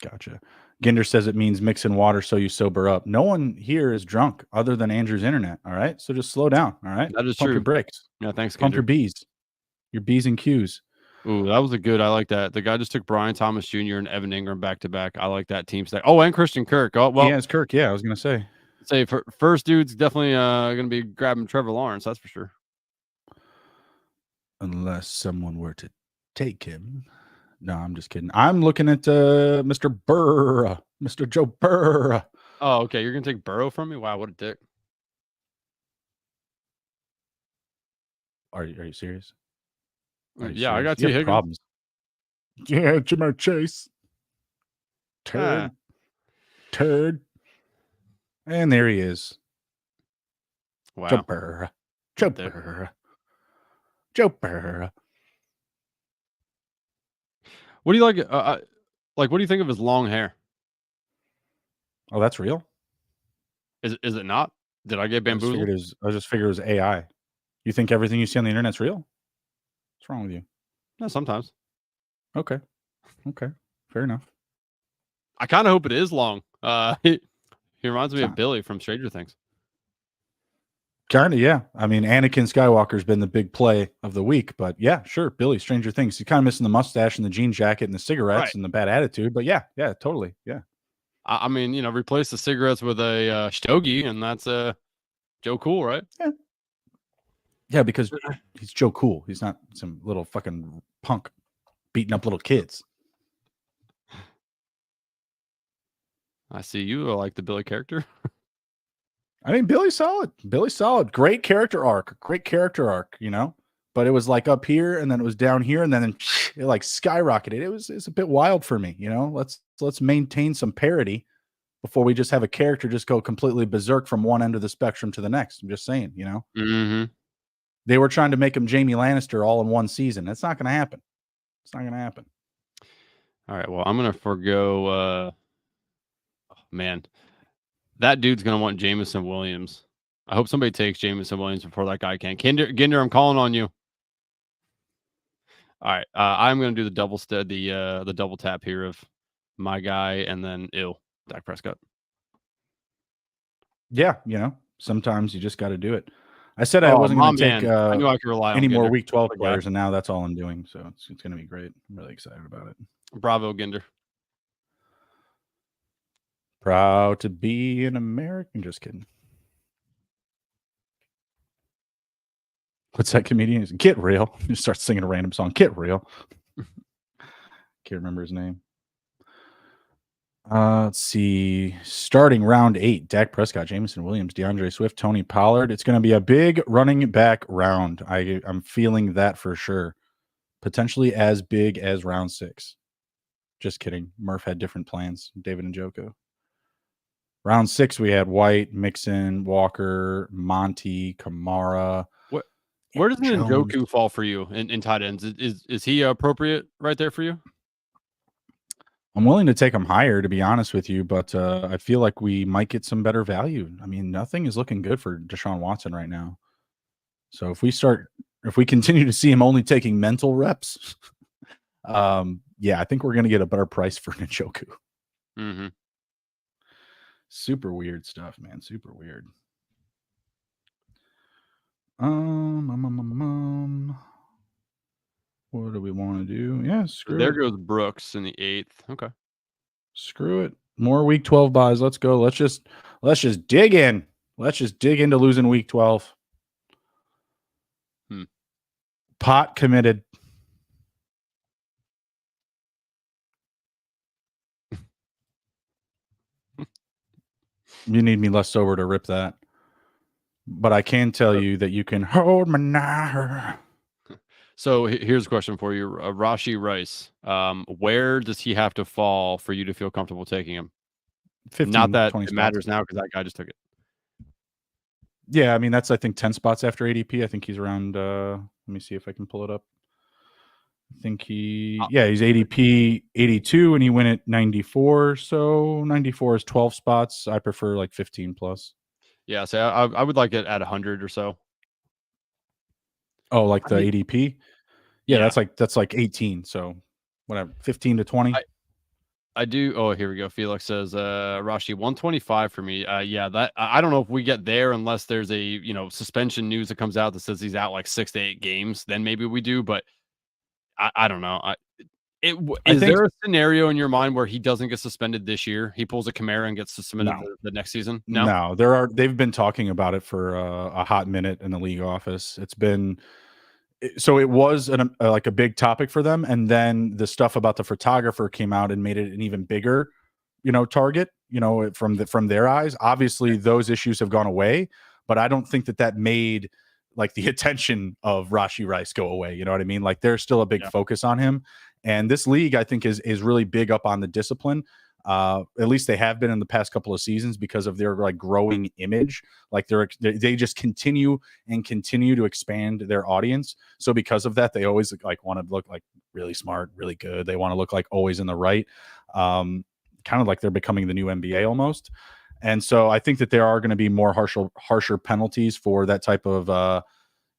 Gotcha. Ginder says it means mixing water so you sober up. No one here is drunk other than Andrew's internet. All right. So just slow down. All right. That is Pump true. your brakes. Yeah. Thanks, Ginder. Pump your B's and Q's. Ooh, that was a good. I like that. The guy just took Brian Thomas Jr. and Evan Ingram back to back. I like that team stack. Oh, and Christian Kirk. Oh, well. Yeah, it's Kirk. Yeah, I was going to say first dude's definitely going to be grabbing Trevor Lawrence. That's for sure. Unless someone were to take him. No, I'm just kidding. I'm looking at Mr. Burr, Mr. Joe Burr. Oh, okay. You're going to take Burrow from me? Wow, what a dick. Are you serious? Yeah, I got T. Higgins. Problems. Yeah, Jamar Chase. Turd. And there he is. Wow. Joe Burr. What do you like? What do you think of his long hair? Oh, that's real? Is it not? Did I get bamboozled? I just figured it was AI. You think everything you see on the internet's real? What's wrong with you? No, sometimes. Okay. Fair enough. I kind of hope it is long. He reminds me of Billy from Stranger Things. Kind of, yeah. I mean, Anakin Skywalker's been the big play of the week, but yeah, sure. Billy, Stranger Things. He's kind of missing the mustache and the jean jacket and the cigarettes and the bad attitude, but yeah, totally, yeah. I mean, replace the cigarettes with a stogie, and that's Joe Cool, right? Yeah, because he's Joe Cool. He's not some little fucking punk beating up little kids. I see you like the Billy character. I mean, Billy's solid. Great character arc, but it was like up here and then it was down here and then it like skyrocketed. It's a bit wild for me, let's maintain some parity before we just have a character just go completely berserk from one end of the spectrum to the next. I'm just saying, Mm-hmm. They were trying to make him Jamie Lannister all in one season. That's not going to happen. It's not going to happen. All right. Well, I'm going to forgo, man. That dude's going to want Jameson Williams. I hope somebody takes Jameson Williams before that guy can. Ginder, I'm calling on you. All right. I'm going to do the double tap here of my guy and then Dak Prescott. Yeah. Sometimes you just got to do it. I said I wasn't going to take I knew I could rely any on more Ginder. Week 12 players, and now that's all I'm doing. So it's going to be great. I'm really excited about it. Bravo, Ginder. Proud to be an American. Just kidding. What's that comedian? Get Real. You start singing a random song. Get Real. Can't remember his name. Let's see. Starting round 8, Dak Prescott, Jameson Williams, DeAndre Swift, Tony Pollard. It's going to be a big running back round. I'm feeling that for sure. potentially as big as round 6. Just kidding. Murph had different plans. David and Joko. Round 6, we had White, Mixon, Walker, Monty, Kamara. Where does Jones. Njoku fall for you in tight ends? Is he appropriate right there for you? I'm willing to take him higher, to be honest with you, but I feel like we might get some better value. I mean, nothing is looking good for Deshaun Watson right now. So if we continue to see him only taking mental reps, yeah, I think we're going to get a better price for Njoku. Mm-hmm. Super weird stuff, man. Super weird. What do we want to do? Yeah, screw There it. goes Brooks in the 8th. Okay. Screw it. More week 12 buys. Let's go. Let's just dig in. Let's just dig into losing week 12. Pot committed. You need me less sober to rip that. But I can tell you that you can hold my knife. So here's a question for you. Rashee Rice. Where does he have to fall for you to feel comfortable taking him? 15, Not that 20 it spots. matters now because that guy just took it. Yeah, I mean, that's, I think, 10 spots after ADP. I think he's around, let me see if I can pull it up. I think he's ADP 82 and he went at 94. So 94 is 12 spots. I prefer like 15 plus. Yeah, so I would like it at 100 or so. Oh, like the ADP? Yeah, that's like 18. So whatever, 15 to 20. I do. Oh, here we go. Felix says, Rashee, 125 for me. Yeah, that I don't know if we get there unless there's a suspension news that comes out that says he's out like 6 to 8 games. Then maybe we do, but I don't know. Is there a scenario in your mind where he doesn't get suspended this year? He pulls a Kamara and gets suspended the next season? No, they've been talking about it for a hot minute in the league office. It was like a big topic for them, and then the stuff about the photographer came out and made it an even bigger, target, from their eyes. Obviously, those issues have gone away, but I don't think that made like the attention of Rashee Rice go away. You know what I mean? Like there's still a big focus on him, and this league I think is really big up on the discipline. At least they have been in the past couple of seasons because of their like growing image. Like they just continue to expand their audience. So because of that, they always like want to look like really smart, really good. They want to look like always in the right. Kind of like they're becoming the new NBA almost. And so I think that there are going to be more harsher penalties for that type of,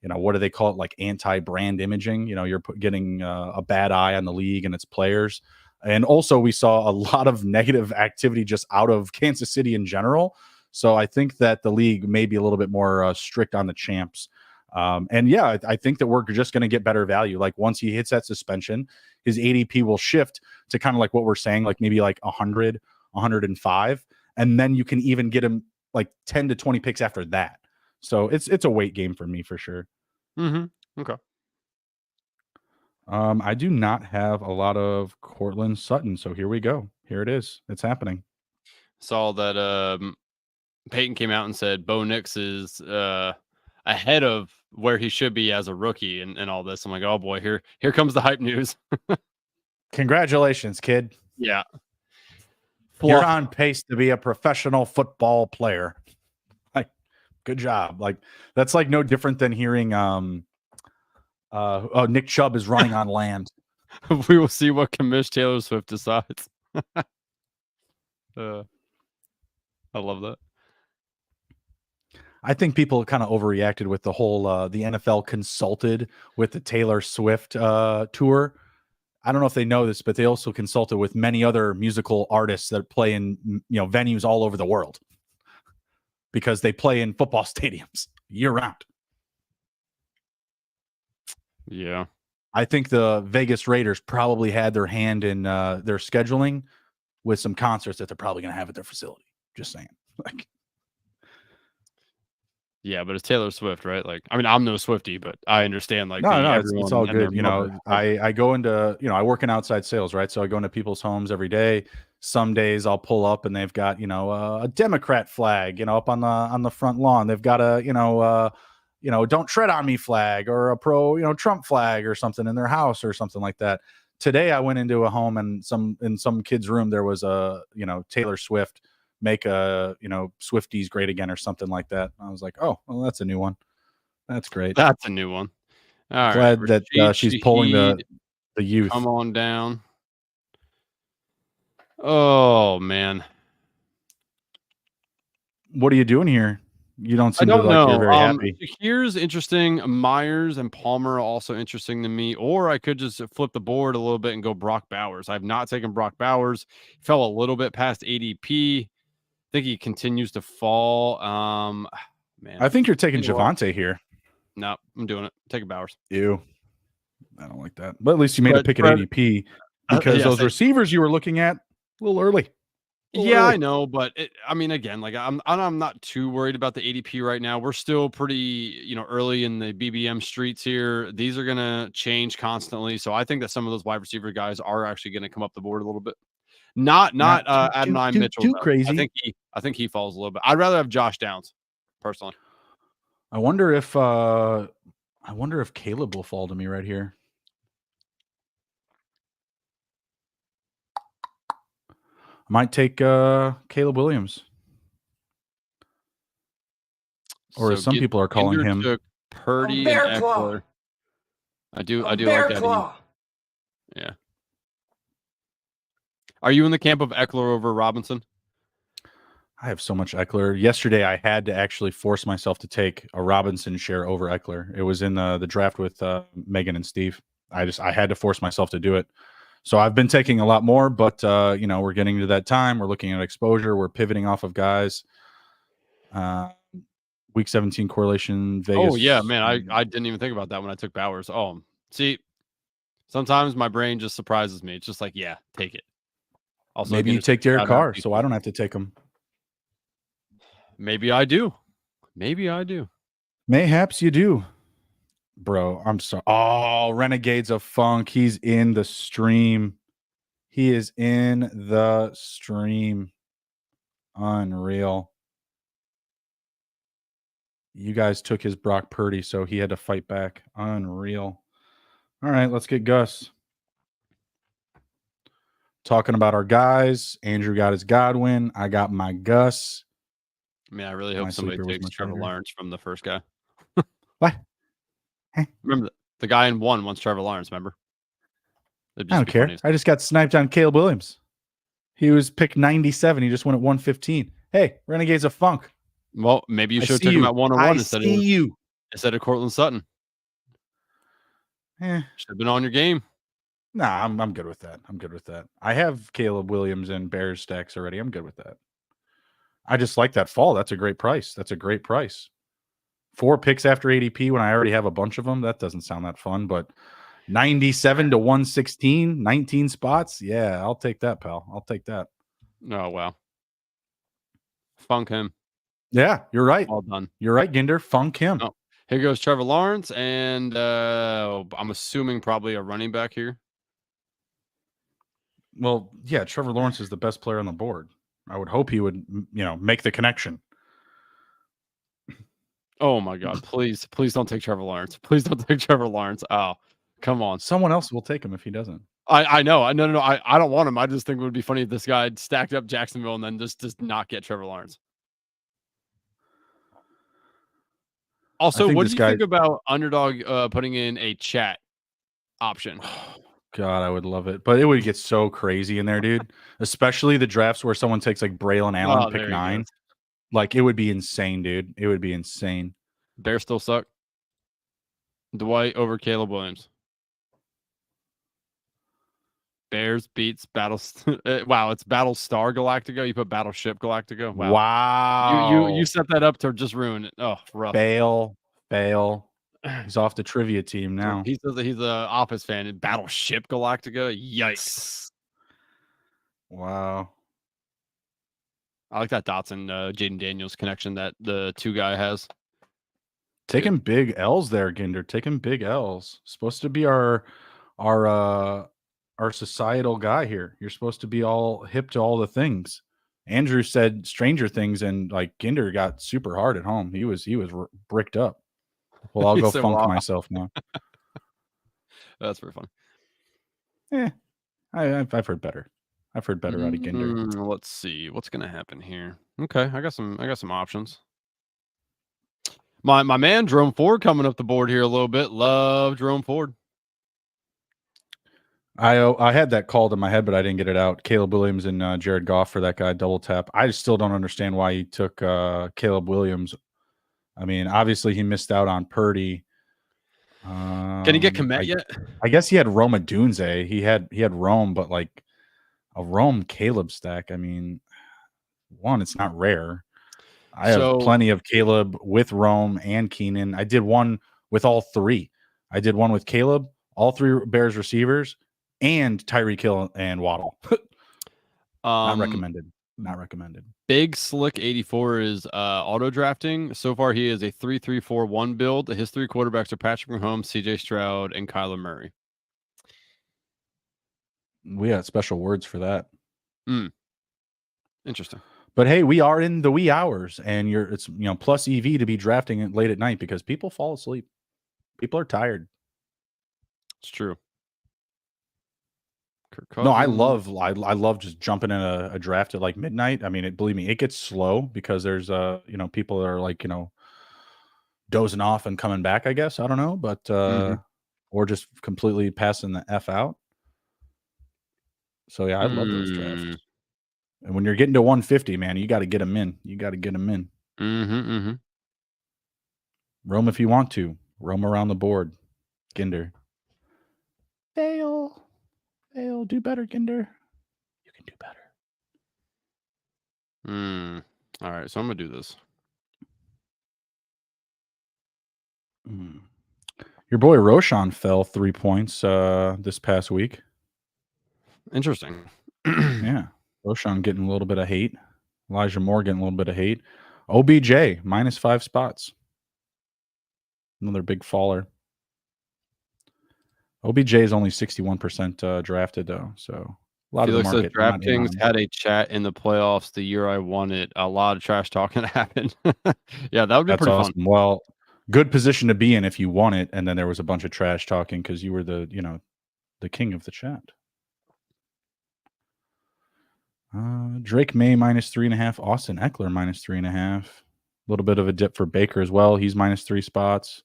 what do they call it? Like anti-brand imaging. You're getting a bad eye on the league and its players. And also we saw a lot of negative activity just out of Kansas City in general. So I think that the league may be a little bit more strict on the champs. And yeah, I think that we're just going to get better value. Like once he hits that suspension, his ADP will shift to kind of like what we're saying, like maybe like 100, 105. And then you can even get him like 10 to 20 picks after that. So it's a weight game for me for sure. Mm-hmm. Okay. I do not have a lot of Cortland Sutton, so here we go. Here it is. It's happening. Saw that Peyton came out and said Bo Nix is ahead of where he should be as a rookie and all this. I'm like, oh boy, here comes the hype news. Congratulations, kid. Yeah. You're on pace to be a professional football player. Like, good job. Like, that's like no different than hearing Nick Chubb is running on land. We will see what Commish Taylor Swift decides. I love that. I think people kind of overreacted with the whole the NFL consulted with the Taylor Swift tour. I don't know if they know this, but they also consulted with many other musical artists that play in venues all over the world because they play in football stadiums year round. Yeah. I think the Vegas Raiders probably had their hand in their scheduling with some concerts that they're probably going to have at their facility. Just saying. Like, yeah, but it's Taylor Swift, right? Like, I mean, I'm no Swiftie, but I understand. Like, no, it's all good. I go into, I work in outside sales, right? So I go into people's homes every day. Some days I'll pull up and they've got, a Democrat flag, up on the front lawn. They've got a, don't tread on me flag or a pro, Trump flag or something in their house or something like that. Today I went into a home and in some kid's room there was a, Taylor Swift, make a, Swifties great again or something like that. I was like, oh, well, that's a new one. That's great. That's a new one. All Glad right. that she's pulling the youth. Come on down. Oh man. What are you doing here? You don't seem I don't to like know. you're very happy. Here's interesting. Myers and Palmer are also interesting to me. Or I could just flip the board a little bit and go Brock Bowers. I've not taken Brock Bowers. He fell a little bit past ADP. I think he continues to fall. Man. I think you're taking Javonte here. No, I'm doing it. Taking Bowers. Ew. I don't like that. But at least you made a pick at ADP because those receivers you were looking at a little early. Yeah, I know, but again, like I'm not too worried about the ADP right now. We're still pretty, early in the BBM streets here. These are gonna change constantly, so I think that some of those wide receiver guys are actually gonna come up the board a little bit. Not Adonai Mitchell. Too crazy. I think he falls a little bit. I'd rather have Josh Downs, personally. I wonder if Caleb will fall to me right here. I might take Caleb Williams. Or as some people are calling him, took Purdy and Eckler. I do like that. Yeah. Are you in the camp of Eckler over Robinson? I have so much Eckler. Yesterday, I had to actually force myself to take a Robinson share over Eckler. It was in the draft with Megan and Steve. I had to force myself to do it. So I've been taking a lot more, but we're getting to that time. We're looking at exposure. We're pivoting off of guys. Week 17 correlation, Vegas. Oh yeah, man. I didn't even think about that when I took Bowers. Oh, see, sometimes my brain just surprises me. It's just like, yeah, take it. Also, maybe you take Derek Carr, so I don't have to take him. Maybe I do. Mayhaps you do. Bro, I'm sorry. Oh, Renegades of Funk. He's in the stream. He is in the stream. Unreal. You guys took his Brock Purdy, so he had to fight back. Unreal. All right, let's get Gus. Talking about our guys. Andrew got his Godwin. I got my Gus. I really hope somebody takes Trevor Lawrence from the first guy. What? Remember the guy in one wants Trevor Lawrence, remember? I don't care. I just got sniped on Caleb Williams. He was picked 97. He just went at 115. Hey, Renegades of Funk. Well, maybe you should have taken him at 101 instead of Cortland Sutton. Should have been on your game. Nah, I'm good with that. I have Caleb Williams and Bears stacks already. I'm good with that. I just like that fall. That's a great price. 4 picks after ADP when I already have a bunch of them. That doesn't sound that fun, but 97 to 116, 19 spots. Yeah, I'll take that, pal. I'll take that. Oh, wow. Funk him. Yeah, you're right. All done. You're right, Ginder. Funk him. Oh, here goes Trevor Lawrence, and I'm assuming probably a running back here. Well, yeah, Trevor Lawrence is the best player on the board. I would hope he would, make the connection. Oh my God! Please don't take Trevor Lawrence. Please don't take Trevor Lawrence. Oh, come on. Someone else will take him if he doesn't. I know. No. I don't want him. I just think it would be funny if this guy stacked up Jacksonville and then just not get Trevor Lawrence. Also, what do you think about Underdog putting in a chat option? God, I would love it. But it would get so crazy in there, dude. Especially the drafts where someone takes like Braylon Allen, pick 9. Like, it would be insane, dude. It would be insane. Bears still suck. Dwight over Caleb Williams. Bears beats Battle. Wow, it's Battlestar Galactica. You put Battleship Galactica. Wow. You set that up to just ruin it. Oh, rough. Fail. He's off the trivia team now. He says that he's an Office fan in Battleship Galactica. Yikes. Wow. I like that Dotson, Jaden Daniels connection that the 2 guy has. Taking big L's there, Ginder. Taking big L's. Supposed to be our societal guy here. You're supposed to be all hip to all the things. Andrew said Stranger Things, and like Ginder got super hard at home. He was bricked up. Well, I'll He go said, funk "Wow." myself now. That's pretty funny. Eh, I've heard better. I've heard better out of Ginder. Let's see what's gonna happen here. Okay, I got some options. My man Jerome Ford coming up the board here a little bit. Love Jerome Ford. I had that called in my head, but I didn't get it out. Caleb Williams and Jared Goff for that guy double tap. I still don't understand why he took Caleb Williams. I mean, obviously he missed out on Purdy. Can he get Komet yet? I guess he had Rome Dunze. He had Rome, but like a Rome Caleb stack. I mean, one, it's not rare. I have plenty of Caleb with Rome and Keenan. I did one with all three. I did one with Caleb, all three Bears receivers, and Tyreek Hill and Waddle. Not recommended. Not recommended. Big Slick 84 is auto drafting. So far, he is a 3-3-4-1 build. His three quarterbacks are Patrick Mahomes, CJ Stroud, and Kyler Murray. We got special words for that. Interesting. But hey, we are in the wee hours, and it's plus EV to be drafting it late at night because people fall asleep. People are tired. It's true. No, I love just jumping in a draft at like midnight. I mean, believe me, it gets slow because there's people that are like dozing off and coming back. I guess I don't know, but or just completely passing the F out. So yeah, I love those drafts. And when you're getting to 150, man, you got to get them in. You got to get them in. Roam if you want to. Roam around the board. Ginder. Fail. Do better, Ginder. You can do better. All right, so I'm going to do this. Your boy Roshan fell 3 points this past week. Interesting. Yeah. Roshan getting a little bit of hate. Elijah Moore getting a little bit of hate. OBJ, -5 spots. Another big faller. OBJ is only 61% drafted, though. So a lot of the market. DraftKings had a chat in the playoffs the year I won it. A lot of trash talking happened. Yeah, that would be pretty awesome. Fun. Well, good position to be in if you won it, and then there was a bunch of trash talking because you were the king of the chat. Drake May -3.5. Austin Eckler -3.5. A little bit of a dip for Baker as well. He's -3 spots.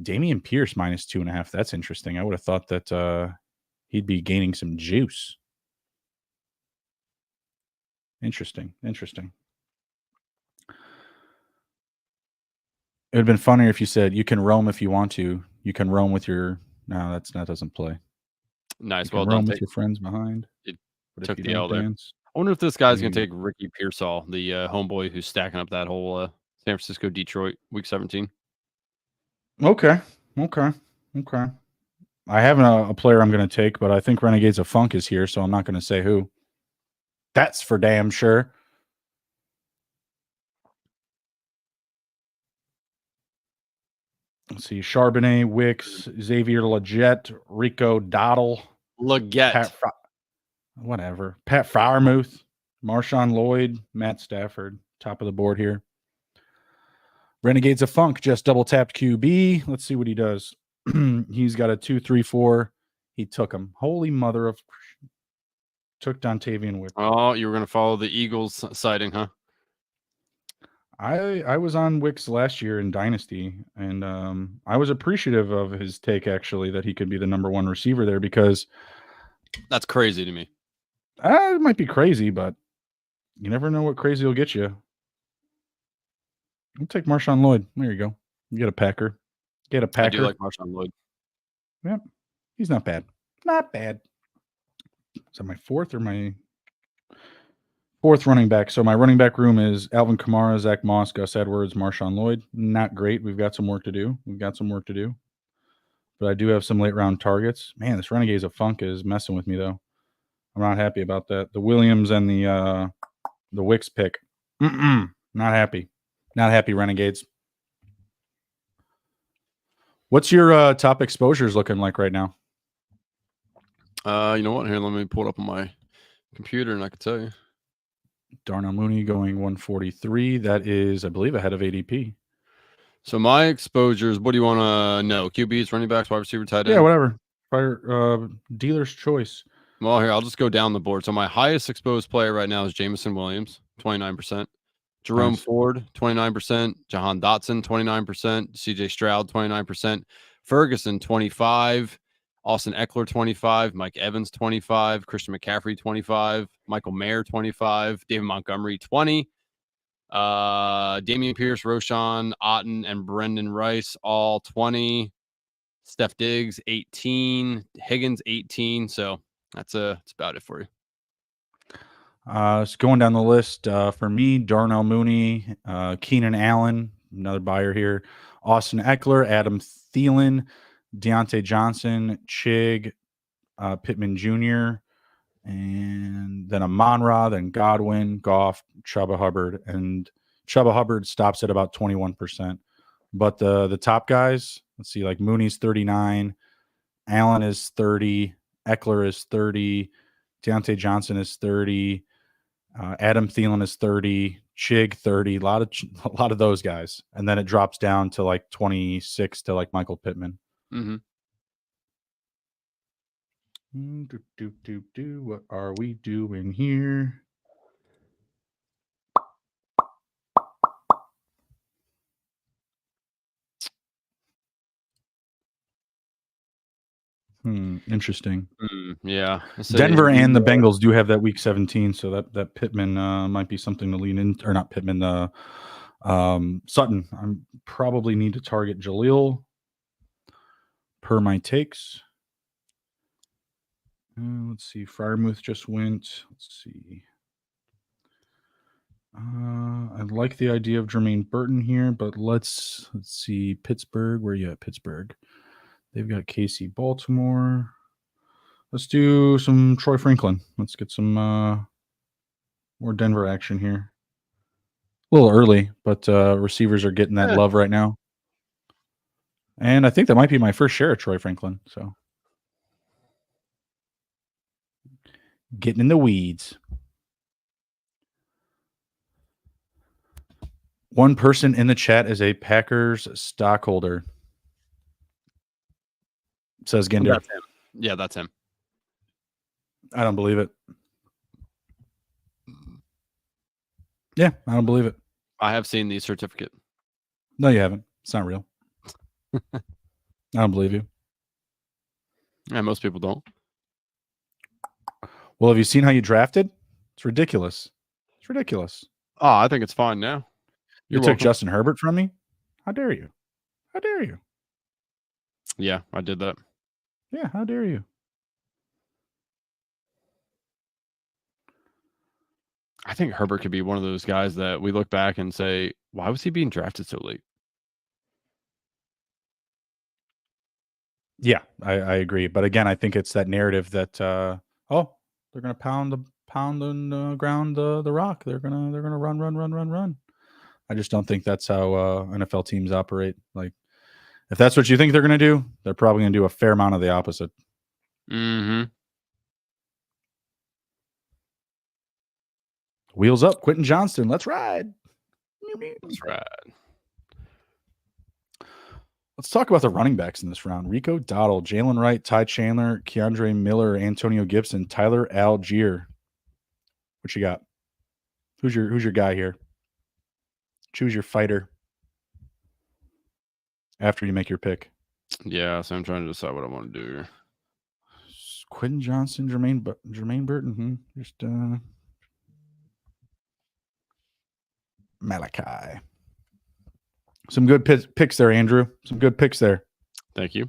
Dameon Pierce -2.5. That's interesting. I would have thought that he'd be gaining some juice. Interesting. It would have been funnier if you said you can roam if you want to. You can roam with your. No, that doesn't play. Nice. Well done. Roam with your friends behind. It took the L there. I wonder if this guy's going to take Ricky Pearsall, the homeboy who's stacking up that whole San Francisco Detroit week 17. Okay. I have a player I'm going to take, but I think Renegades of Funk is here, so I'm not going to say who. That's for damn sure. Let's see. Charbonnet, Wicks, Xavier Legette, Rico Dottle. Legette. Whatever. Pat Freiermuth, Marshawn Lloyd, Matt Stafford. Top of the board here. Renegades of Funk just double tapped QB. Let's see what he does. He's got a 2-3-4. He took him. Holy mother of. Took Dontavian Wicks. Oh, you were going to follow the Eagles sighting, huh? I was on Wicks last year in Dynasty, and I was appreciative of his take, actually, that he could be the number one receiver there because. That's crazy to me. It might be crazy, but you never know what crazy will get you. I'll take Marshawn Lloyd. There you go. You get a Packer. Get a Packer. I do like Marshawn Lloyd. Yep. He's not bad. Not bad. Is that my fourth running back? So my running back room is Alvin Kamara, Zach Moss, Gus Edwards, Marshawn Lloyd. Not great. We've got some work to do. But I do have some late round targets. Man, this Renegades of Funk is messing with me, though. I'm not happy about that. The Williams and the Wicks pick. Not happy. Not happy, Renegades. What's your top exposures looking like right now? You know what? Here, let me pull it up on my computer and I can tell you. Darnell Mooney going 143. That is, I believe, ahead of ADP. So my exposures, what do you want to know? QBs, running backs, wide receiver, tight end? Yeah, whatever. Fire dealer's choice. Well, here, I'll just go down the board. So my highest exposed player right now is Jameson Williams, 29%. Jerome Nice. Ford, 29%. Jahan Dotson, 29%. CJ Stroud, 29%. Ferguson, 25. Austin Eckler, 25. Mike Evans, 25. Christian McCaffrey, 25. Michael Mayer, 25. David Montgomery, 20. Damian Pierce, Roshan, Otten, and Brendan Rice, all 20. Steph Diggs, 18. Higgins, 18. So that's about it for you. So going down the list, for me, Darnell Mooney, Keenan Allen, another buyer here, Austin Eckler, Adam Thielen, Deontay Johnson, Chig, Pittman Jr., and then Amon-Ra, then Godwin, Goff, Chuba Hubbard, and Chuba Hubbard stops at about 21%. But the top guys, let's see, like Mooney's 39, Allen is 30, Eckler is 30, Deontay Johnson is 30, Adam Thielen is 30, Chig 30, a lot of those guys, and then it drops down to like 26 to like Michael Pittman. Mm-hmm. What are we doing here? Interesting. Yeah. Denver and the Bengals do have that week 17, so that Pittman might be something to lean in, or not Pittman, Sutton. I probably need to target Jaleel per my takes. Let's see. Freiermuth just went. Let's see. I like the idea of Jermaine Burton here, but let's see. Pittsburgh. Where are you at, Pittsburgh? They've got KC Baltimore. Let's do some Troy Franklin. Let's get some more Denver action here. A little early, but receivers are getting that love right now. And I think that might be my first share of Troy Franklin. So getting in the weeds. One person in the chat is a Packers stockholder. Says Ginder. That's him. Yeah, that's him. I don't believe it. Yeah, I don't believe it. I have seen the certificate. No, you haven't. It's not real. I don't believe you. Yeah, most people don't. Well, have you seen how you drafted? It's ridiculous. It's ridiculous. Oh, I think it's fine now. You took Justin Herbert from me? How dare you? How dare you? Yeah, I did that. Yeah, how dare you? I think Herbert could be one of those guys that we look back and say, why was he being drafted so late? Yeah, I agree. But again, I think it's that narrative that they're gonna pound on the ground the rock. They're gonna run. I just don't think that's how NFL teams operate. Like, if that's what you think they're gonna do, they're probably gonna do a fair amount of the opposite. Mm-hmm. Wheels up, Quentin Johnston. Let's ride. Let's ride. Let's talk about the running backs in this round. Rico Dowdle, Jalen Wright, Ty Chandler, Keandre Miller, Antonio Gibson, Tyler Algier. What you got? Who's your guy here? Choose your fighter after you make your pick. Yeah, so I'm trying to decide what I want to do here. Quentin Johnston, Jermaine Burton. Just Malachi. Some good picks there, Andrew. Some good picks there. Thank you.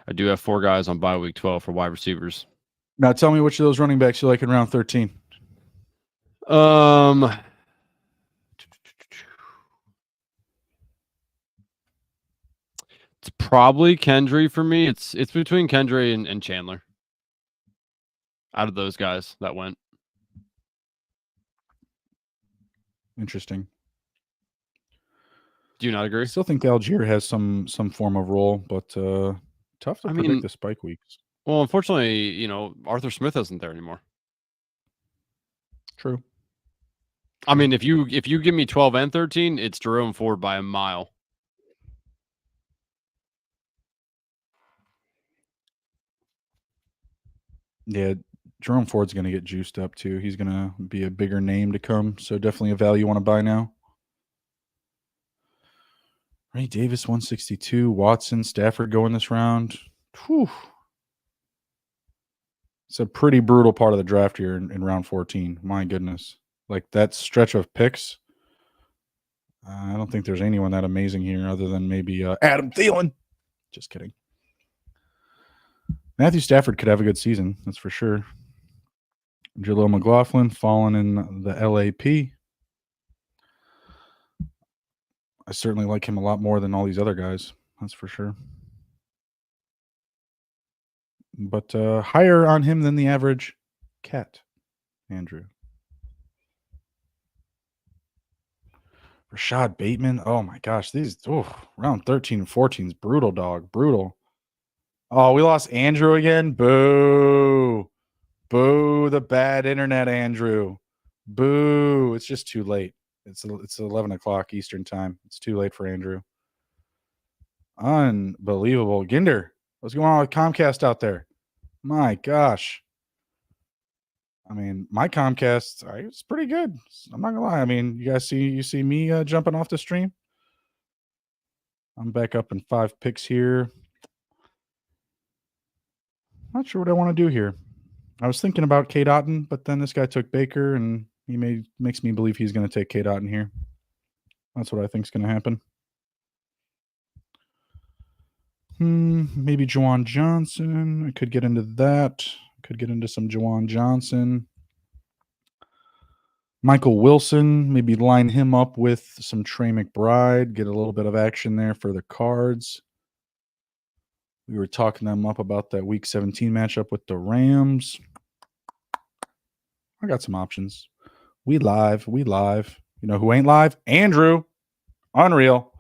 I do have 4 guys on bye week 12 for wide receivers. Now tell me which of those running backs you like in round 13. It's probably Kendry for me. It's between Kendry and Chandler. Out of those guys that went. Interesting. Do you not agree? I still think Algier has some form of role, but tough to predict the spike weeks. Well, unfortunately, Arthur Smith isn't there anymore. True. I mean, if you give me 12 and 13, it's Jerome Ford by a mile. Yeah, Jerome Ford's going to get juiced up too. He's going to be a bigger name to come. So definitely a value you want to buy now. Ray Davis, 162. Watson, Stafford going this round. Whew. It's a pretty brutal part of the draft here in round 14. My goodness. Like that stretch of picks. I don't think there's anyone that amazing here other than maybe Adam Thielen. Just kidding. Matthew Stafford could have a good season. That's for sure. Jaleel McLaughlin falling in the LAP. I certainly like him a lot more than all these other guys. That's for sure. But higher on him than the average cat, Andrew. Rashad Bateman. Oh my gosh. These round 13 and 14 is brutal, dog. Brutal. Oh, we lost Andrew again. Boo. Boo the bad internet, Andrew. Boo. It's just too late. It's 11 o'clock Eastern time. It's too late for Andrew. Unbelievable. Ginder, what's going on with Comcast out there? My gosh. I mean, my Comcast, it's pretty good. I'm not gonna lie. I mean, you see me jumping off the stream. I'm back up in 5 picks here. Not sure what I want to do here. I was thinking about K. Otten, but then this guy took Baker, and he makes me believe he's going to take K. Otten here. That's what I think is going to happen. Maybe Juwan Johnson. I could get into that. Could get into some Juwan Johnson. Michael Wilson, maybe line him up with some Trey McBride, get a little bit of action there for the Cards. We were talking them up about that Week 17 matchup with the Rams. I got some options. We live. You know who ain't live? Andrew. Unreal.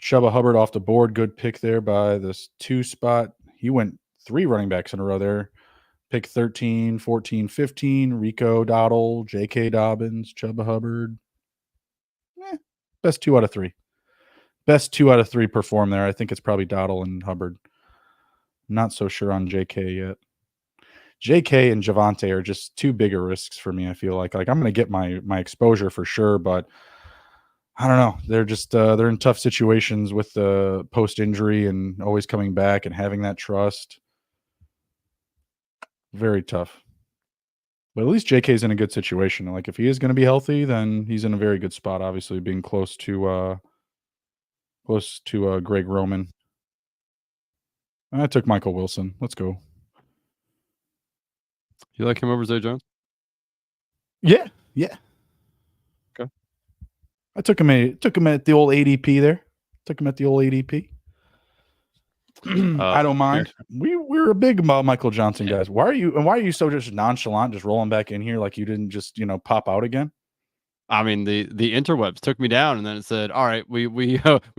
Chuba Hubbard off the board. Good pick there by this 2 spot. He went 3 running backs in a row there. Pick 13, 14, 15. Rico Dowdle, J.K. Dobbins, Chuba Hubbard. Best 2 out of 3. Best 2 out of 3 perform there. I think it's probably Dowdle and Hubbard. Not so sure on J.K. yet. J.K. and Javonte are just too big a risks for me, I feel like. Like, I'm going to get my exposure for sure, but I don't know. They're just they're in tough situations with the post-injury and always coming back and having that trust. Very tough. But at least JK's in a good situation. Like, if he is going to be healthy, then he's in a very good spot, obviously, being close to Greg Roman. I took Michael Wilson. Let's go. You like him over Zay Jones? Yeah. Okay. I took him at the old ADP there. Took him at the old ADP. I don't mind. We're a big Michael Johnson guys. Why are you so just nonchalant, just rolling back in here like you didn't just pop out again? I mean, the interwebs took me down, and then it said, "All right, we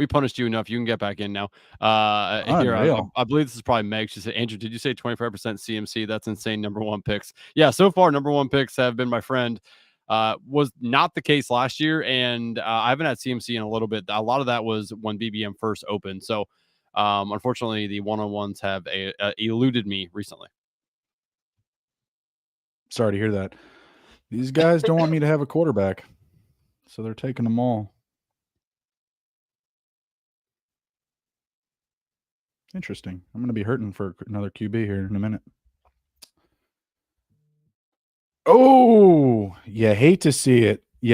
punished you enough. You can get back in now." Here, I believe this is probably Meg. She said, "Andrew, did you say 25% CMC? That's insane. Number 1 picks. Yeah, so far number 1 picks have been my friend. Was not the case last year, and I haven't had CMC in a little bit. A lot of that was when BBM first opened. So, unfortunately, the one-on-ones have eluded me recently. Sorry to hear that. These guys don't want me to have a quarterback, so they're taking them all. Interesting. I'm going to be hurting for another QB here in a minute. Oh, you hate to see it. Do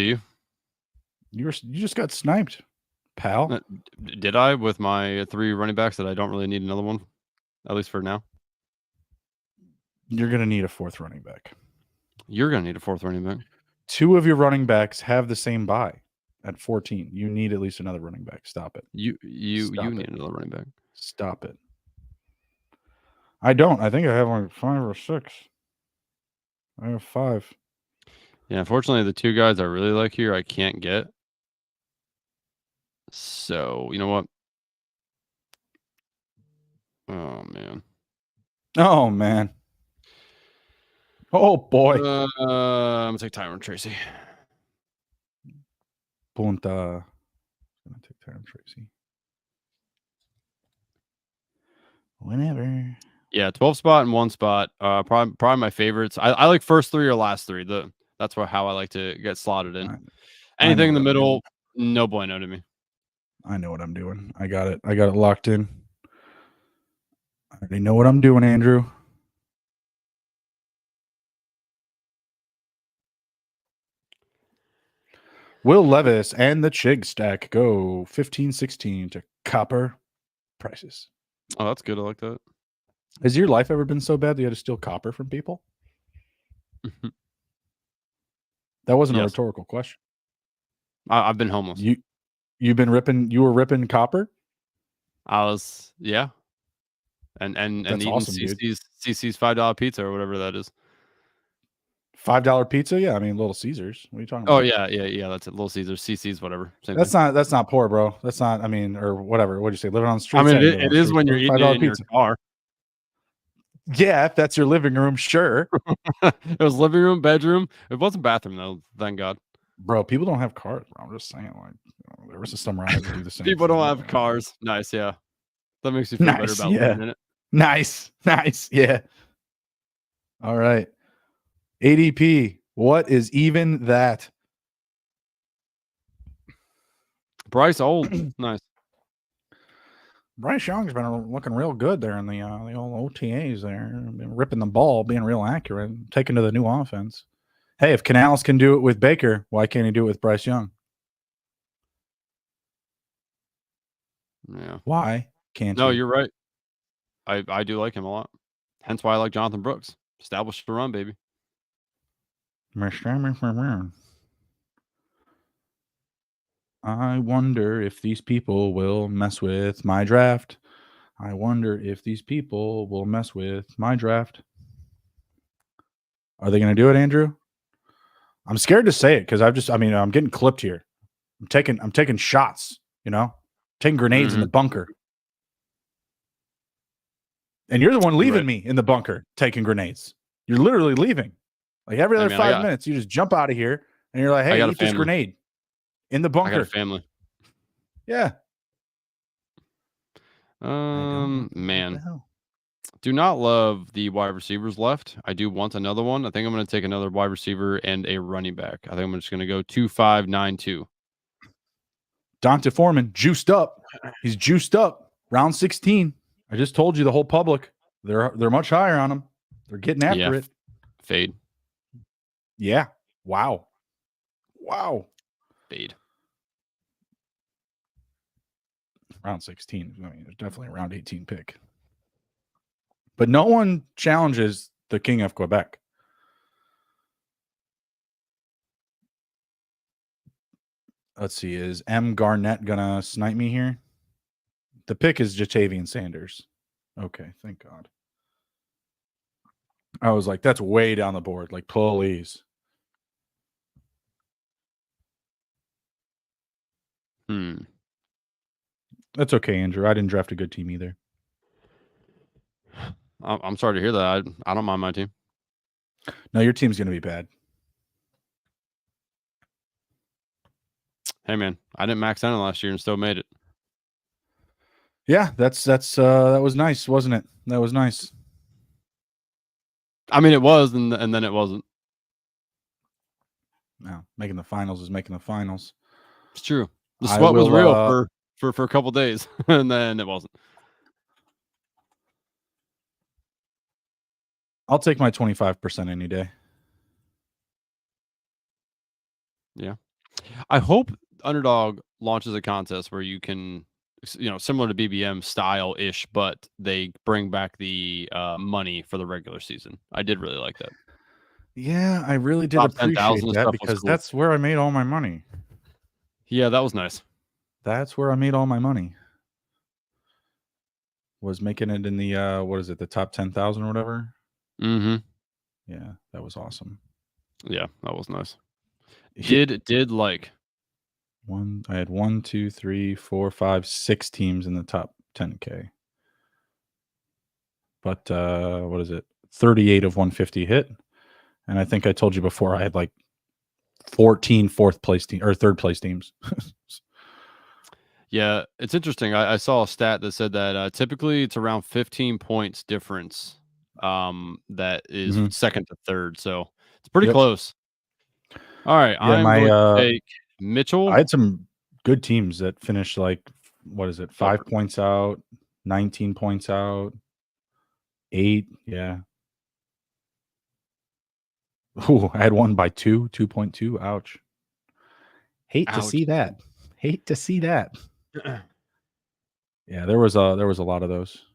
you? You just got sniped, pal. Did I with my 3 running backs that I don't really need another one, at least for now? You're going to need a 4th running back. You're going to need a 4th running back. 2 of your running backs have the same bye at 14. You need at least another running back. Stop it. You need another running back. Stop it. I don't. I think I have like 5 or 6. I have 5. Yeah, unfortunately, the 2 guys I really like here, I can't get. So, you know what? Oh, man. Oh boy. I'm gonna take Tyron Tracy. Punta. I'm gonna take Tyron Tracy. Whenever. Yeah, 12 spot and 1 spot. Probably my favorites. I like first 3 or last 3. That's how I like to get slotted in. I know Anything in the what I'm middle, doing. no bueno to me. I know what I'm doing. I got it. I got it locked in. I already know what I'm doing, Andrew. Will Levis and the Chig stack go 15-16 to copper prices. Oh, that's good. I like that. Has your life ever been so bad that you had to steal copper from people? That wasn't a rhetorical question. I've been homeless. You were ripping copper? I was, yeah. And That's eating awesome, dude. CC's $5 pizza or whatever that is. $5 pizza? Yeah, I mean Little Caesars. What are you talking about? Oh yeah. That's it. Little Caesars, CC's, whatever. Same That's thing. that's not poor, bro. That's not. I mean, or whatever. What'd you say? Living on the street? I mean, it is when you're eating it in your car. Yeah, if that's your living room, sure. It was living room, bedroom. It wasn't bathroom though. Thank God. Bro, people don't have cars, bro. I'm just saying, like, there was some guys that do the same. People don't have cars. Nice, yeah. That makes you feel better about living in it. Nice, yeah. All right. ADP, what is even that? Bryce old. Nice. Bryce Young's been looking real good there in the old OTAs there. Been ripping the ball, being real accurate, taking to the new offense. Hey, if Canales can do it with Baker, why can't he do it with Bryce Young? Yeah. Why can't No, he? you're right. I do like him a lot. Hence why I like Jonathan Brooks. Established the run, baby. I wonder if these people will mess with my draft. I wonder if these people will mess with my draft. Are they going to do it, Andrew? I'm scared to say it because I'm getting clipped here. I'm taking shots, taking grenades in the bunker. And you're the one leaving me in the bunker taking grenades. You're literally leaving. Like every other 5 minutes, you just jump out of here and you're like, hey, eat this grenade in the bunker. I got a family. Yeah. Man. Do not love the wide receivers left. I do want another one. I think I'm going to take another wide receiver and a running back. I think I'm just going to go 2-5-9-2. Dante Foreman, juiced up. He's juiced up. Round 16. I just told you the whole public. They're much higher on him. They're getting after it. Fade. Yeah. Wow. Fade. Round 16. I mean, there's definitely a round 18 pick. But no one challenges the King of Quebec. Let's see. Is M. Garnett going to snipe me here? The pick is Jatavian Sanders. Okay, thank God. I was like, that's way down the board. Like, please. That's okay, Andrew. I didn't draft a good team either. I'm sorry to hear that. I don't mind my team. No, your team's going to be bad. Hey, man, I didn't max out last year and still made it. Yeah, that was nice, wasn't it? That was nice. I mean, it was, and then it wasn't. No, making the finals is making the finals. It's true. The sweat was real for a couple days, and then it wasn't. I'll take my 25% any day. Yeah. I hope Underdog launches a contest where you can, similar to BBM style-ish, but they bring back the money for the regular season. I did really like that. Yeah, I really did appreciate that because that's where I made all my money. Yeah, that was nice. That's where I made all my money. Was making it in the the top 10,000 or whatever. Mm-hmm. Yeah, that was awesome. Yeah, that was nice. Did like I had 1, 2, 3, 4, 5, 6 teams in the top 10K. But 38 of 150 hit. And I think I told you before I had like 14 fourth place team or third place teams. Yeah, it's interesting. I saw a stat that said that typically it's around 15 points difference that is Mhm. second to third. So it's pretty Yep. close. All right, Yeah, I'm going to take I Mitchell. had some good teams that finished like, what is it, Go 5 for it. points out, 19 points out, 8. Yeah. Ooh, I had one by 2.2. Ouch. Hate to Ouch. see that. Hate to see that. Yeah, there was a lot of those.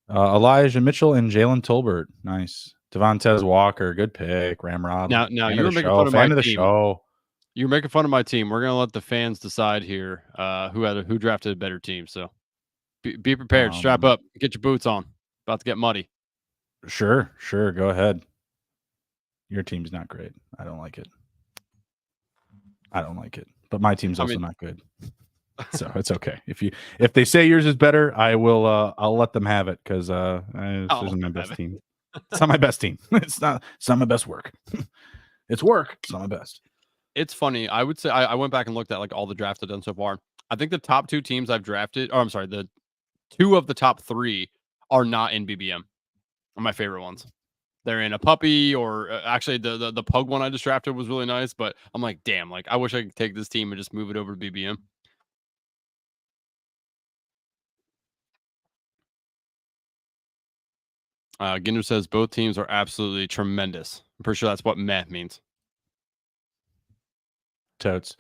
Elijah Mitchell and Jalen Tolbert. Nice. Devontae Walker. Good pick. Ramrod. Now Fan of you the were making show. fun of my Fan of the team. show. You're making fun of my team. We're gonna let the fans decide here who drafted a better team. So be prepared. Strap up. Get your boots on. About to get muddy. Sure. Go ahead. Your team's not great. I don't like it. But my team's also not good. So it's okay. If they say yours is better, I'll let them have it because this isn't my best team. It's not my best team. It's not my best work. It's work. It's not my best. It's funny. I would say I went back and looked at like all the drafts I've done so far. I think the top 2 teams I've drafted, or I'm sorry, the 2 of the top 3 are not in BBM. Are my favorite ones. They're in a puppy, or actually the pug one I just drafted was really nice. But I'm like, damn, like I wish I could take this team and just move it over to BBM. Ginder says both teams are absolutely tremendous. I'm pretty sure that's what meh means. Totes.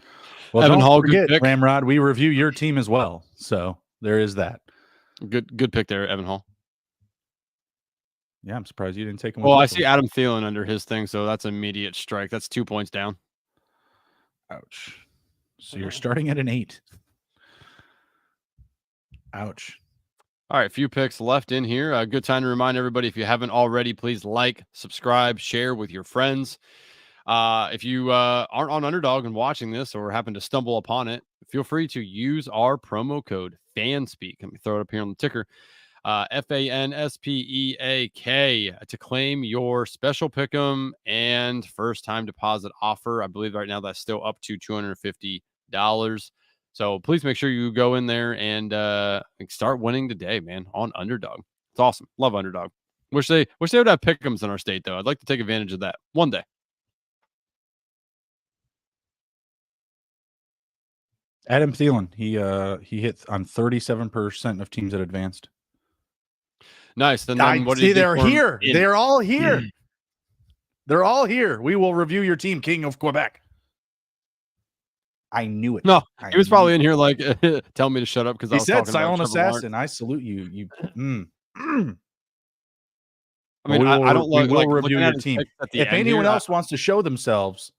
Well, Evan don't Hall, good forget, pick. Ramrod, we review your team as well. So there is that. Good pick there, Evan Hall. Yeah, I'm surprised you didn't take him. Well, I see Adam Thielen under his thing, so that's an immediate strike. That's 2 points down. Ouch. So you're starting at an 8. Ouch. All right, a few picks left in here. A good time to remind everybody, if you haven't already, please like, subscribe, share with your friends. If you aren't on Underdog and watching this or happen to stumble upon it, feel free to use our promo code FANSPEAK. Let me throw it up here on the ticker. FANSPEAK to claim your special pick'em and first time deposit offer. I believe right now that's still up to $250. So please make sure you go in there and start winning today, man, on Underdog. It's awesome. Love Underdog. Wish they would have pick'ems in our state, though. I'd like to take advantage of that one day. Adam Thielen, he hit on 37% of teams that advanced. Nice. Then what see, they're here. They're all here. They're all here. We will review your team, King of Quebec. I knew it. No, he was probably in here like telling me to shut up because I was talking about Silent Assassin. I salute you. I mean, I don't we will like review your team. If anyone else wants to show themselves,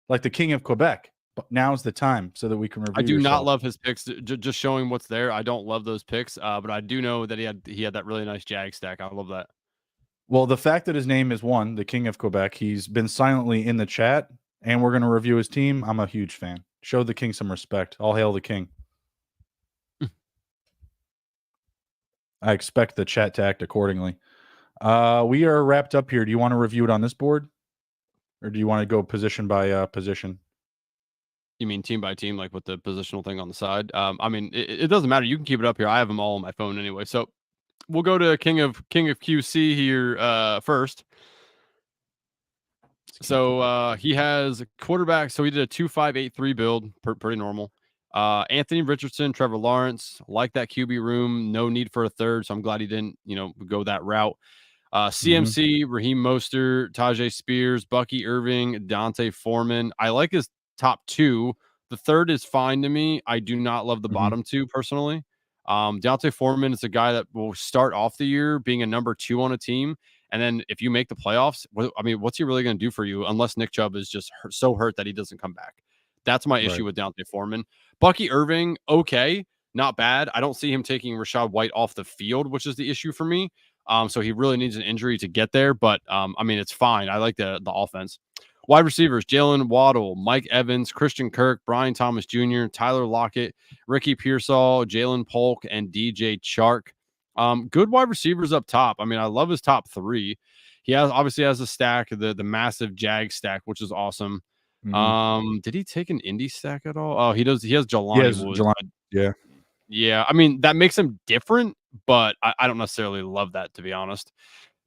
like the King of Quebec, but now's the time so that we can review. I do not love his picks. Just showing what's there. I don't love those picks, but I do know that he had that really nice Jag stack. I love that. Well, the fact that his name is the King of Quebec, he's been silently in the chat, and we're going to review his team. I'm a huge fan. Show the King some respect. All hail the King. I expect the chat to act accordingly. We are wrapped up here. Do you want to review it on this board? Or do you want to go position by position? You mean team by team, like with the positional thing on the side? I mean, it doesn't matter. You can keep it up here. I have them all on my phone anyway. So we'll go to King of QC here first. So he has quarterback. So he did a 2-5-8-3 build, pretty normal. Anthony Richardson, Trevor Lawrence, like that QB room. No need for a third, so I'm glad he didn't, go that route. CMC, Raheem Mostert, Tajay Spears, Bucky Irving, Dante Foreman. I like his top 2. The third is fine to me. I do not love the bottom 2 personally. Dante Foreman is a guy that will start off the year being a number 2 on a team. And then if you make the playoffs, what's he really going to do for you unless Nick Chubb is just so hurt that he doesn't come back? That's my issue with Dante Foreman. Bucky Irving, okay, not bad. I don't see him taking Rachaad White off the field, which is the issue for me. So he really needs an injury to get there. But, it's fine. I like the offense. Wide receivers, Jalen Waddle, Mike Evans, Christian Kirk, Brian Thomas Jr., Tyler Lockett, Ricky Pearsall, Jalen Polk, and DJ Chark. Good wide receivers up top. I mean, I love his top 3. He obviously has a stack, the massive Jag stack, which is awesome. Did he take an Indy stack at all? Oh, he does. He has Jelani Woods. Yeah. Yeah, I mean that makes him different, but I don't necessarily love that, to be honest.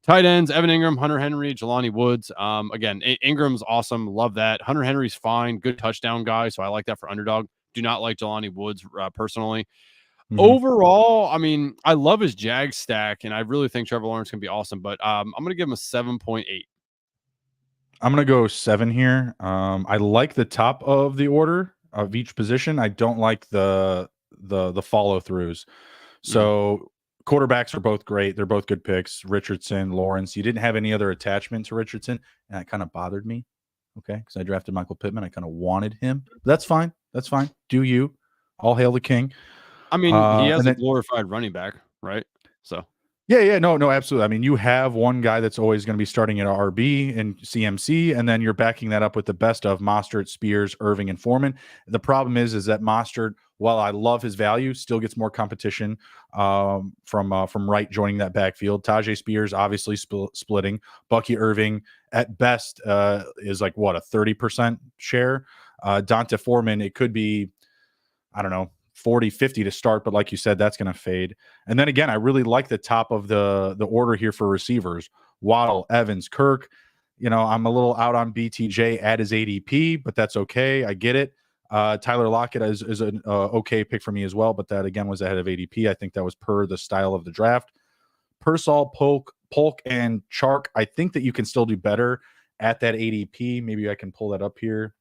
Tight ends: Evan Ingram, Hunter Henry, Jelani Woods. Again, Ingram's awesome. Love that. Hunter Henry's fine. Good touchdown guy. So I like that for underdog. Do not like Jelani Woods personally. Overall, I mean, I love his Jag stack, and I really think Trevor Lawrence can be awesome. But I'm going to give him a 7.8. I'm going to go 7 here. I like the top of the order of each position. I don't like the follow throughs. So quarterbacks are both great. They're both good picks. Richardson, Lawrence. You didn't have any other attachment to Richardson, and that kind of bothered me. Okay, because I drafted Michael Pittman. I kind of wanted him. But that's fine. That's fine. Do you? All hail the king. I mean, he has a glorified running back, right? So. Yeah, no, absolutely. I mean, you have one guy that's always going to be starting at RB and CMC, and then you're backing that up with the best of Mostert, Spears, Irving, and Foreman. The problem is that Mostert, while I love his value, still gets more competition from Wright joining that backfield. Tajay Spears obviously splitting. Bucky Irving at best is like what, a 30% share. Dante Foreman, it could be, I don't know, 40, 50 to start, but like you said, that's going to fade. And then again, I really like the top of the order here for receivers: Waddle, Evans, Kirk. You know, I'm a little out on BTJ at his ADP, but that's okay. I get it. Tyler Lockett is an okay pick for me as well, but that again was ahead of ADP. I think that was per the style of the draft. Pearsall, Polk, and Chark. I think that you can still do better at that ADP. Maybe I can pull that up here.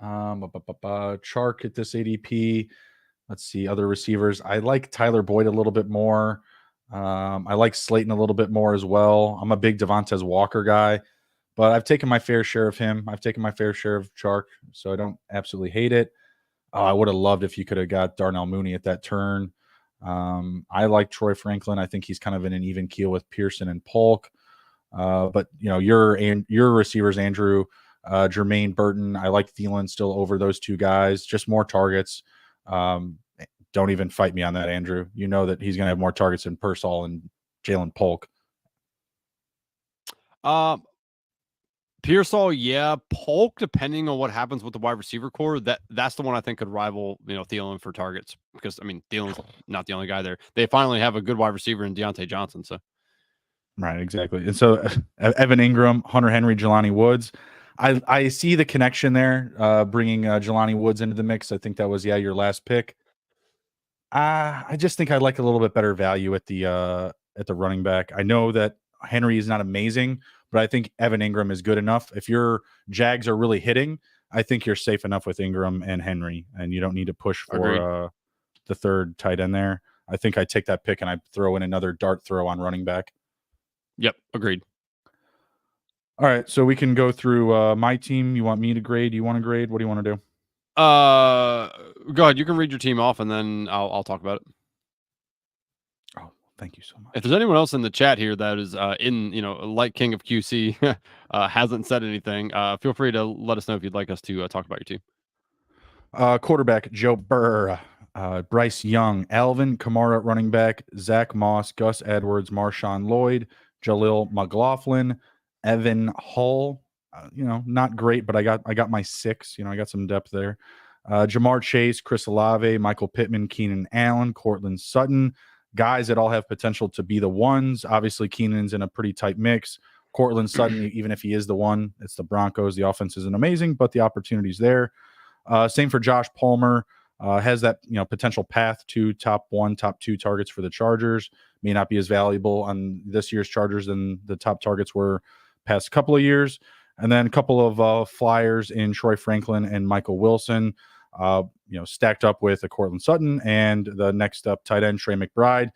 Chark at this ADP. Let's see other receivers. I like Tyler Boyd a little bit more. I like Slayton a little bit more as well. I'm a big Devontae Walker guy, but I've taken my fair share of him. I've taken my fair share of Chark, so I don't absolutely hate it. I would have loved if you could have got Darnell Mooney at that turn. I like Troy Franklin. I think he's kind of in an even keel with Pearson and Polk. But you know, your receivers, Andrew, Jermaine Burton. I like Thielen still over those two guys. Just more targets. Don't even fight me on that, Andrew. You know that he's going to have more targets than Pearsall and Jalen Polk. Pearsall, yeah. Polk, depending on what happens with the wide receiver core, that's the one I think could rival, Thielen for targets. Because I mean, Thielen's not the only guy there. They finally have a good wide receiver in Deontay Johnson. So, right, exactly. And so Evan Ingram, Hunter Henry, Jelani Woods. I see the connection there, bringing Jelani Woods into the mix. I think that was your last pick. I just think I like a little bit better value at the running back. I know that Henry is not amazing, but I think Evan Ingram is good enough. If your Jags are really hitting, I think you're safe enough with Ingram and Henry, and you don't need to push for the third tight end there. I think I take that pick and I throw in another dart throw on running back. Yep, agreed. All right, so we can go through my team. You want me to grade? You want to grade? What do you want to do? Go ahead. You can read your team off, and then I'll talk about it. Oh, thank you so much. If there's anyone else in the chat here that is like King of QC, hasn't said anything, feel free to let us know if you'd like us to talk about your team. Quarterback Joe Burrow, Bryce Young, Alvin Kamara at running back, Zach Moss, Gus Edwards, Marshawn Lloyd, Jaleel McLaughlin, Evan Hull. Not great, but I got my 6. I got some depth there. Jamar Chase, Chris Olave, Michael Pittman, Keenan Allen, Cortland Sutton. Guys that all have potential to be the ones. Obviously, Keenan's in a pretty tight mix. Cortland Sutton, even if he is the one, it's the Broncos. The offense isn't amazing, but the opportunity's there. Same for Josh Palmer. Has that potential path to top 1, top 2 targets for the Chargers. May not be as valuable on this year's Chargers than the top targets were past couple of years. And then a couple of flyers in Troy Franklin and Michael Wilson, stacked up with a Cortland Sutton, and the next up tight end, Trey McBride.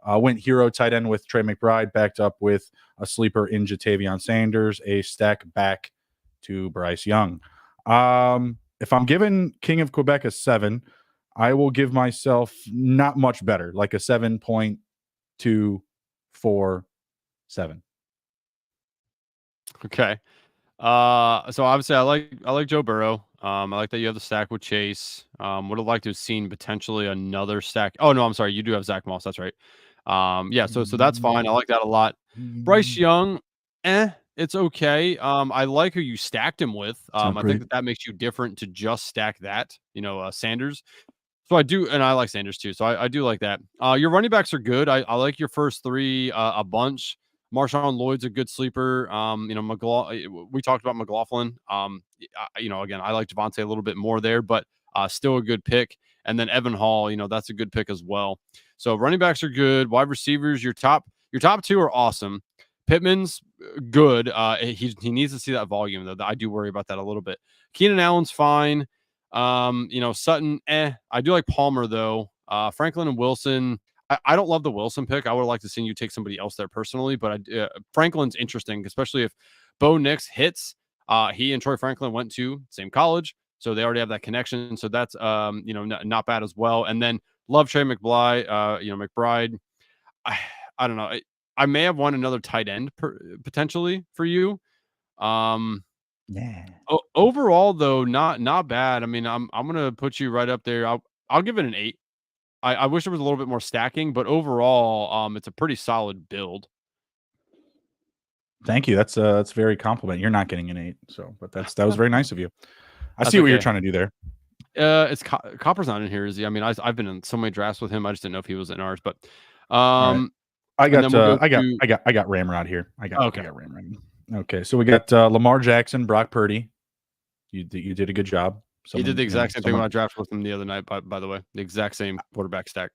Went hero tight end with Trey McBride, backed up with a sleeper in Jatavion Sanders, a stack back to Bryce Young. If I'm giving King of Quebec a 7, I will give myself not much better, like a 7.247. Okay. So obviously I like Joe Burrow. I like that you have the stack with Chase. Would have liked to have seen potentially another stack. Oh no, I'm sorry. You do have Zach Moss. That's right. So that's fine. I like that a lot. Bryce Young, it's okay. I like who you stacked him with. It's not I great. think that makes you different to just stack that. Sanders. So I do, and I like Sanders too. So I do like that. Your running backs are good. I like your first three a bunch. Marshawn Lloyd's a good sleeper. We talked about McLaughlin. Again, I like Javonte a little bit more there, but still a good pick. And then Evan Hall, that's a good pick as well. So running backs are good. Wide receivers, your top two are awesome. Pittman's good. He needs to see that volume though. I do worry about that a little bit. Keenan Allen's fine. Sutton, I do like Palmer though. Franklin and Wilson. I don't love the Wilson pick. I would like to see you take somebody else there personally, but Franklin's interesting, especially if Bo Nix hits. He and Troy Franklin went to same college, so they already have that connection. So that's not bad as well. And then love Trey McBride. I don't know. I may have won another tight end potentially for you. Yeah. Overall, though, not bad. I mean, I'm gonna put you right up there. I'll give it an 8. I wish there was a little bit more stacking, but overall, it's a pretty solid build. Thank you. That's very compliment. You're not getting an 8, but that was very nice of you. I see what you're trying to do there. It's Copper's not in here, is he? I mean, I've been in so many drafts with him. I just didn't know if he was in ours, but I got Ramrod here. I got Ramrod. Okay, so we got Lamar Jackson, Brock Purdy. You did a good job. He did the exact same thing when I drafted with him the other night. By the way, the exact same quarterback stack.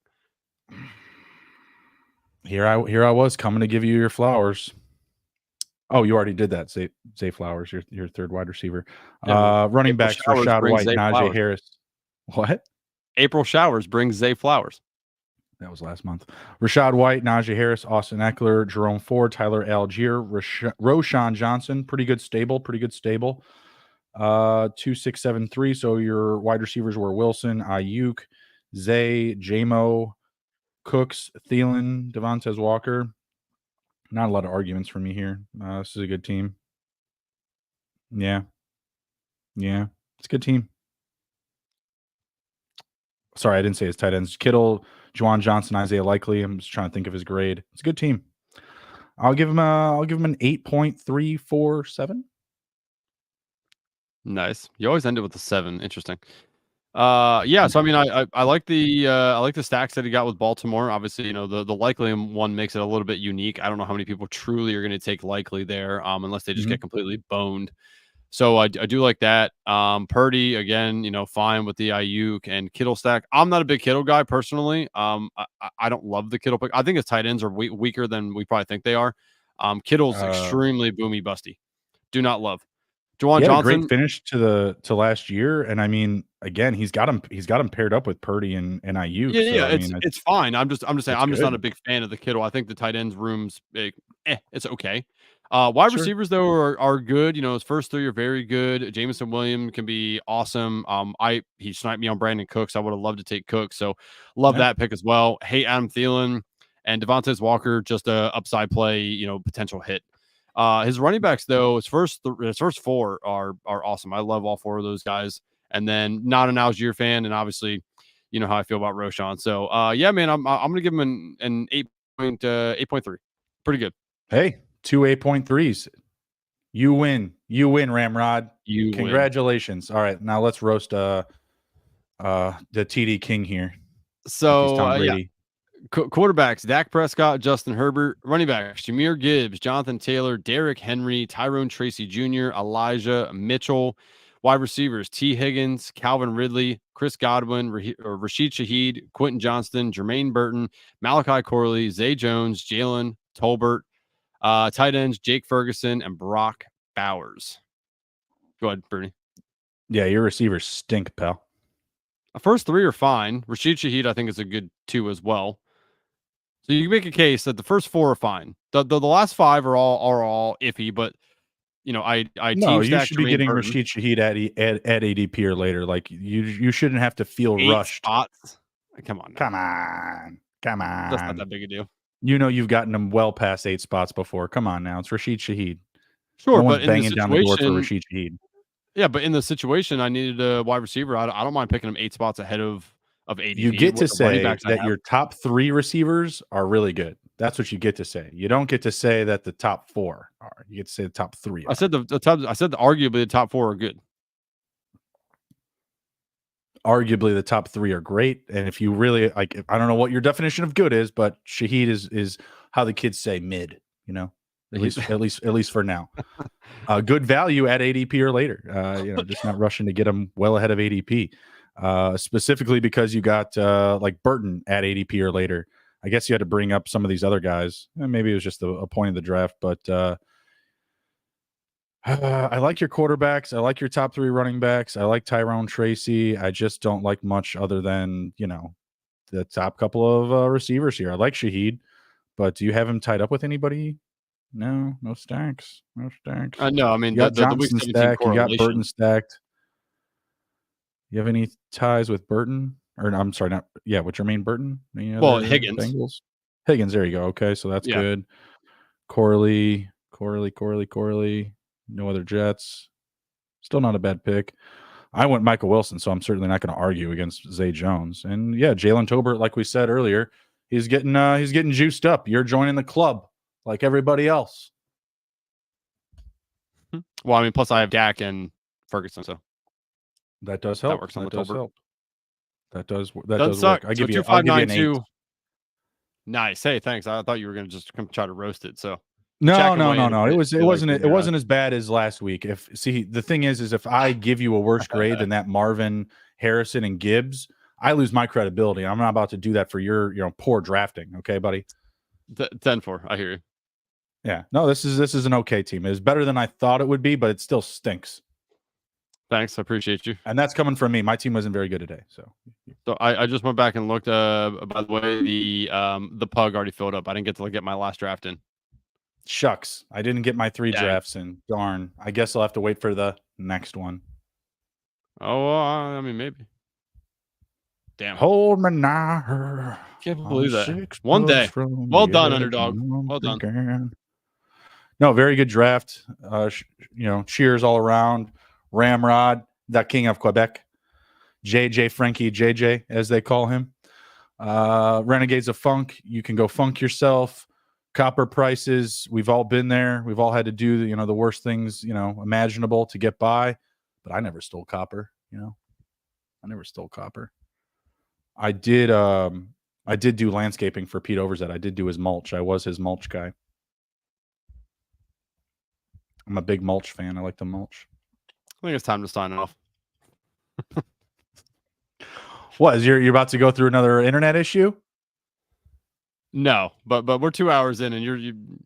Here I was coming to give you your flowers. Oh, you already did that. Zay Flowers, your third wide receiver. Running backs: Rashad White, Najee Harris. What? April showers brings Zay Flowers. That was last month. Rashad White, Najee Harris, Austin Eckler, Jerome Ford, Tyler Algier, Roshan Johnson. Pretty good stable. 2673. So your wide receivers were Wilson, Ayuk, Zay, Jamo, Cooks, Thielen, Devontae Walker. Not a lot of arguments for me here. This is a good team. Yeah, it's a good team. Sorry, I didn't say his tight ends. Kittle, Juwan Johnson, Isaiah Likely. I'm just trying to think of his grade. It's a good team. I'll give him an 8.347. Nice. You always end it with a 7. Interesting. Yeah. So I mean, I like the stacks that he got with Baltimore. Obviously, the Likely one makes it a little bit unique. I don't know how many people truly are going to take Likely there, unless they just get completely boned. So I do like that. Purdy again, fine with the Ayuk and Kittle stack. I'm not a big Kittle guy personally. I don't love the Kittle pick. I think his tight ends are weaker than we probably think they are. Kittle's extremely boomy busty. Do not love. Juwan Johnson, a great finish to last year, and I mean, again, he's got him paired up with Purdy and Ayuk. Yeah, it's fine. I'm just saying, I'm just not a big fan of the Kittle. I think the tight ends room's it's okay. Wide receivers though are good. His first 3 are very good. Jameson Williams can be awesome. He sniped me on Brandon Cooks. I would have loved to take Cooks, so love that pick as well. Hate Adam Thielen and Devontae Walker, just a upside play, potential hit. His running backs though, his first 4 are awesome. I love all 4 of those guys. And then not an Algier fan, and obviously, you know how I feel about Roshan. So yeah, man, I'm gonna give him an 8.3. Pretty good. Hey, 2 8.3s. You win, Ramrod. Congratulations. Win. All right, now let's roast the TD King here. So Tom Brady. Quarterbacks: Dak Prescott, Justin Herbert. Running backs: Jahmyr Gibbs, Jonathan Taylor, Derrick Henry, Tyrone Tracy Jr., Elijah Mitchell. Wide receivers: T. Higgins, Calvin Ridley, Chris Godwin, Rashid Shaheed, Quentin Johnston, Jermaine Burton, Malachi Corley, Zay Jones, Jalen Tolbert. Tight ends: Jake Ferguson and Brock Bowers. Go ahead, Bruni. Yeah, your receivers stink, pal. The first 3 are fine. Rashid Shaheed, I think, is a good 2 as well. So you can make a case that the first 4 are fine. The last 5 are all iffy, but you should be getting Rashid Shaheed at ADP or later. Like you shouldn't have to feel 8 rushed. Spots. Come on. That's not that big a deal. You've gotten him well past 8 spots before. Come on now, it's Rashid Shaheed. Sure, no but one's banging down the door for Rashid Shaheed. Yeah, but in the situation, I needed a wide receiver. I don't mind picking him 8 spots ahead of ADP. You get to say that your top 3 receivers are really good. That's what you get to say. You don't get to say that the top 4 are. You get to say the top 3 are. I said arguably the top 4 are good. Arguably the top 3 are great. And if you really like, I don't know what your definition of good is, but Shaheed is how the kids say mid, you know, at least for now. Good value at ADP or later. Just not rushing to get them well ahead of ADP. Specifically because you got like Burton at ADP or later. I guess you had to bring up some of these other guys. Maybe it was just a point of the draft, but I like your quarterbacks. I like your top 3 running backs. I like Tyrone Tracy. I just don't like much other than, the top couple of receivers here. I like Shaheed, but do you have him tied up with anybody? No stacks. No stacks. No, I mean, you got the week Johnson 17 stack. You got correlation. Burton stacked. You have any ties with Burton? Or I'm sorry, not with Jermaine Burton? Well, Higgins. Bengals? Higgins, there you go. Okay, so that's good. Corley. No other Jets. Still not a bad pick. I went Michael Wilson, so I'm certainly not going to argue against Zay Jones. And Jalen Tolbert, like we said earlier, he's getting juiced up. You're joining the club like everybody else. Well, I mean, plus I have Dak and Ferguson, so that does help. That works on the Tolbert. That does suck. work. I'll give you 2592. Nice. Hey, thanks. I thought you were going to just come try to roast it. So no. It wasn't as bad as last week. The thing is if I give you a worse grade than that Marvin, Harrison, and Gibbs, I lose my credibility. I'm not about to do that for your poor drafting. Okay, buddy. 10-4. I hear you. Yeah. No, this is an okay team. It's better than I thought it would be, but it still stinks. Thanks. I appreciate you. And that's coming from me. My team wasn't very good today. So I just went back and looked. By the way, the pug already filled up. I didn't get to get my last draft in. Shucks. I didn't get my 3 drafts in. Darn. I guess I'll have to wait for the next one. Oh, I mean, maybe. Damn. Hold me now. Can't believe that. One day. Well done, Underdog. Well done. No, very good draft. Cheers all around. Ramrod, the king of Quebec. JJ Frankie JJ, as they call him. Renegades of Funk. You can go funk yourself. Copper prices. We've all been there. We've all had to do the worst things imaginable to get by. But I never stole copper. I never stole copper. I did do landscaping for Pete Overzet. I did do his mulch. I was his mulch guy. I'm a big mulch fan. I like the mulch. I think it's time to sign off. What is you're about to go through another internet issue? No, but we're 2 hours in, and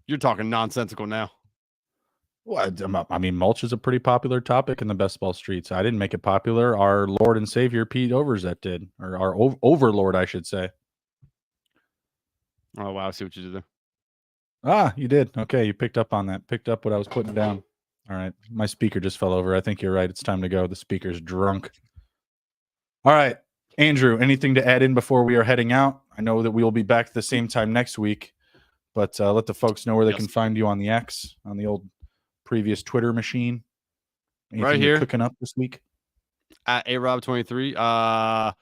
you're talking nonsensical now. What? I mean, mulch is a pretty popular topic in the best ball streets. I didn't make it popular. Our Lord and Savior Pete Overzet did, or our overlord, I should say. Oh wow! I see what you did there. Ah, you did. Okay, you picked up on that. Picked up what I was putting down. All right, my speaker just fell over. I think you're right. It's time to go. The speaker's drunk. All right, Andrew, anything to add in before we are heading out? I know that we will be back at the same time next week, but let the folks know where they can find you on the X, on the old previous Twitter machine. Anything right here cooking up this week at arob23.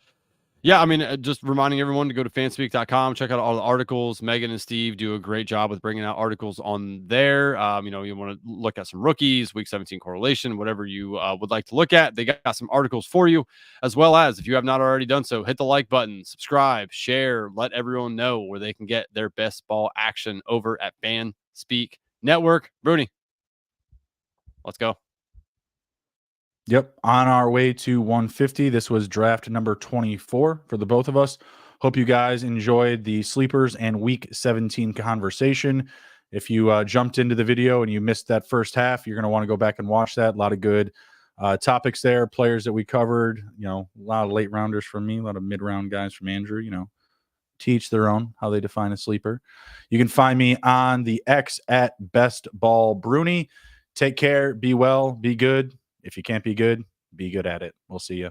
Yeah, I mean, just reminding everyone to go to fanspeak.com, check out all the articles. Megan and Steve do a great job with bringing out articles on there. You want to look at some rookies, week 17 correlation, whatever you would like to look at. They got some articles for you, as well as, if you have not already done so, hit the like button, subscribe, share, let everyone know where they can get their best ball action over at FanSpeak Network. Bruni, let's go. Yep. On our way to 150. This was draft number 24 for the both of us. Hope you guys enjoyed the sleepers and week 17 conversation. If you jumped into the video and you missed that first half, you're going to want to go back and watch that. A lot of good topics there, players that we covered, a lot of late rounders from me, a lot of mid-round guys from Andrew, teach their own how they define a sleeper. You can find me on the X at Best Ball Bruni. Take care. Be well. Be good. If you can't be good at it. We'll see you.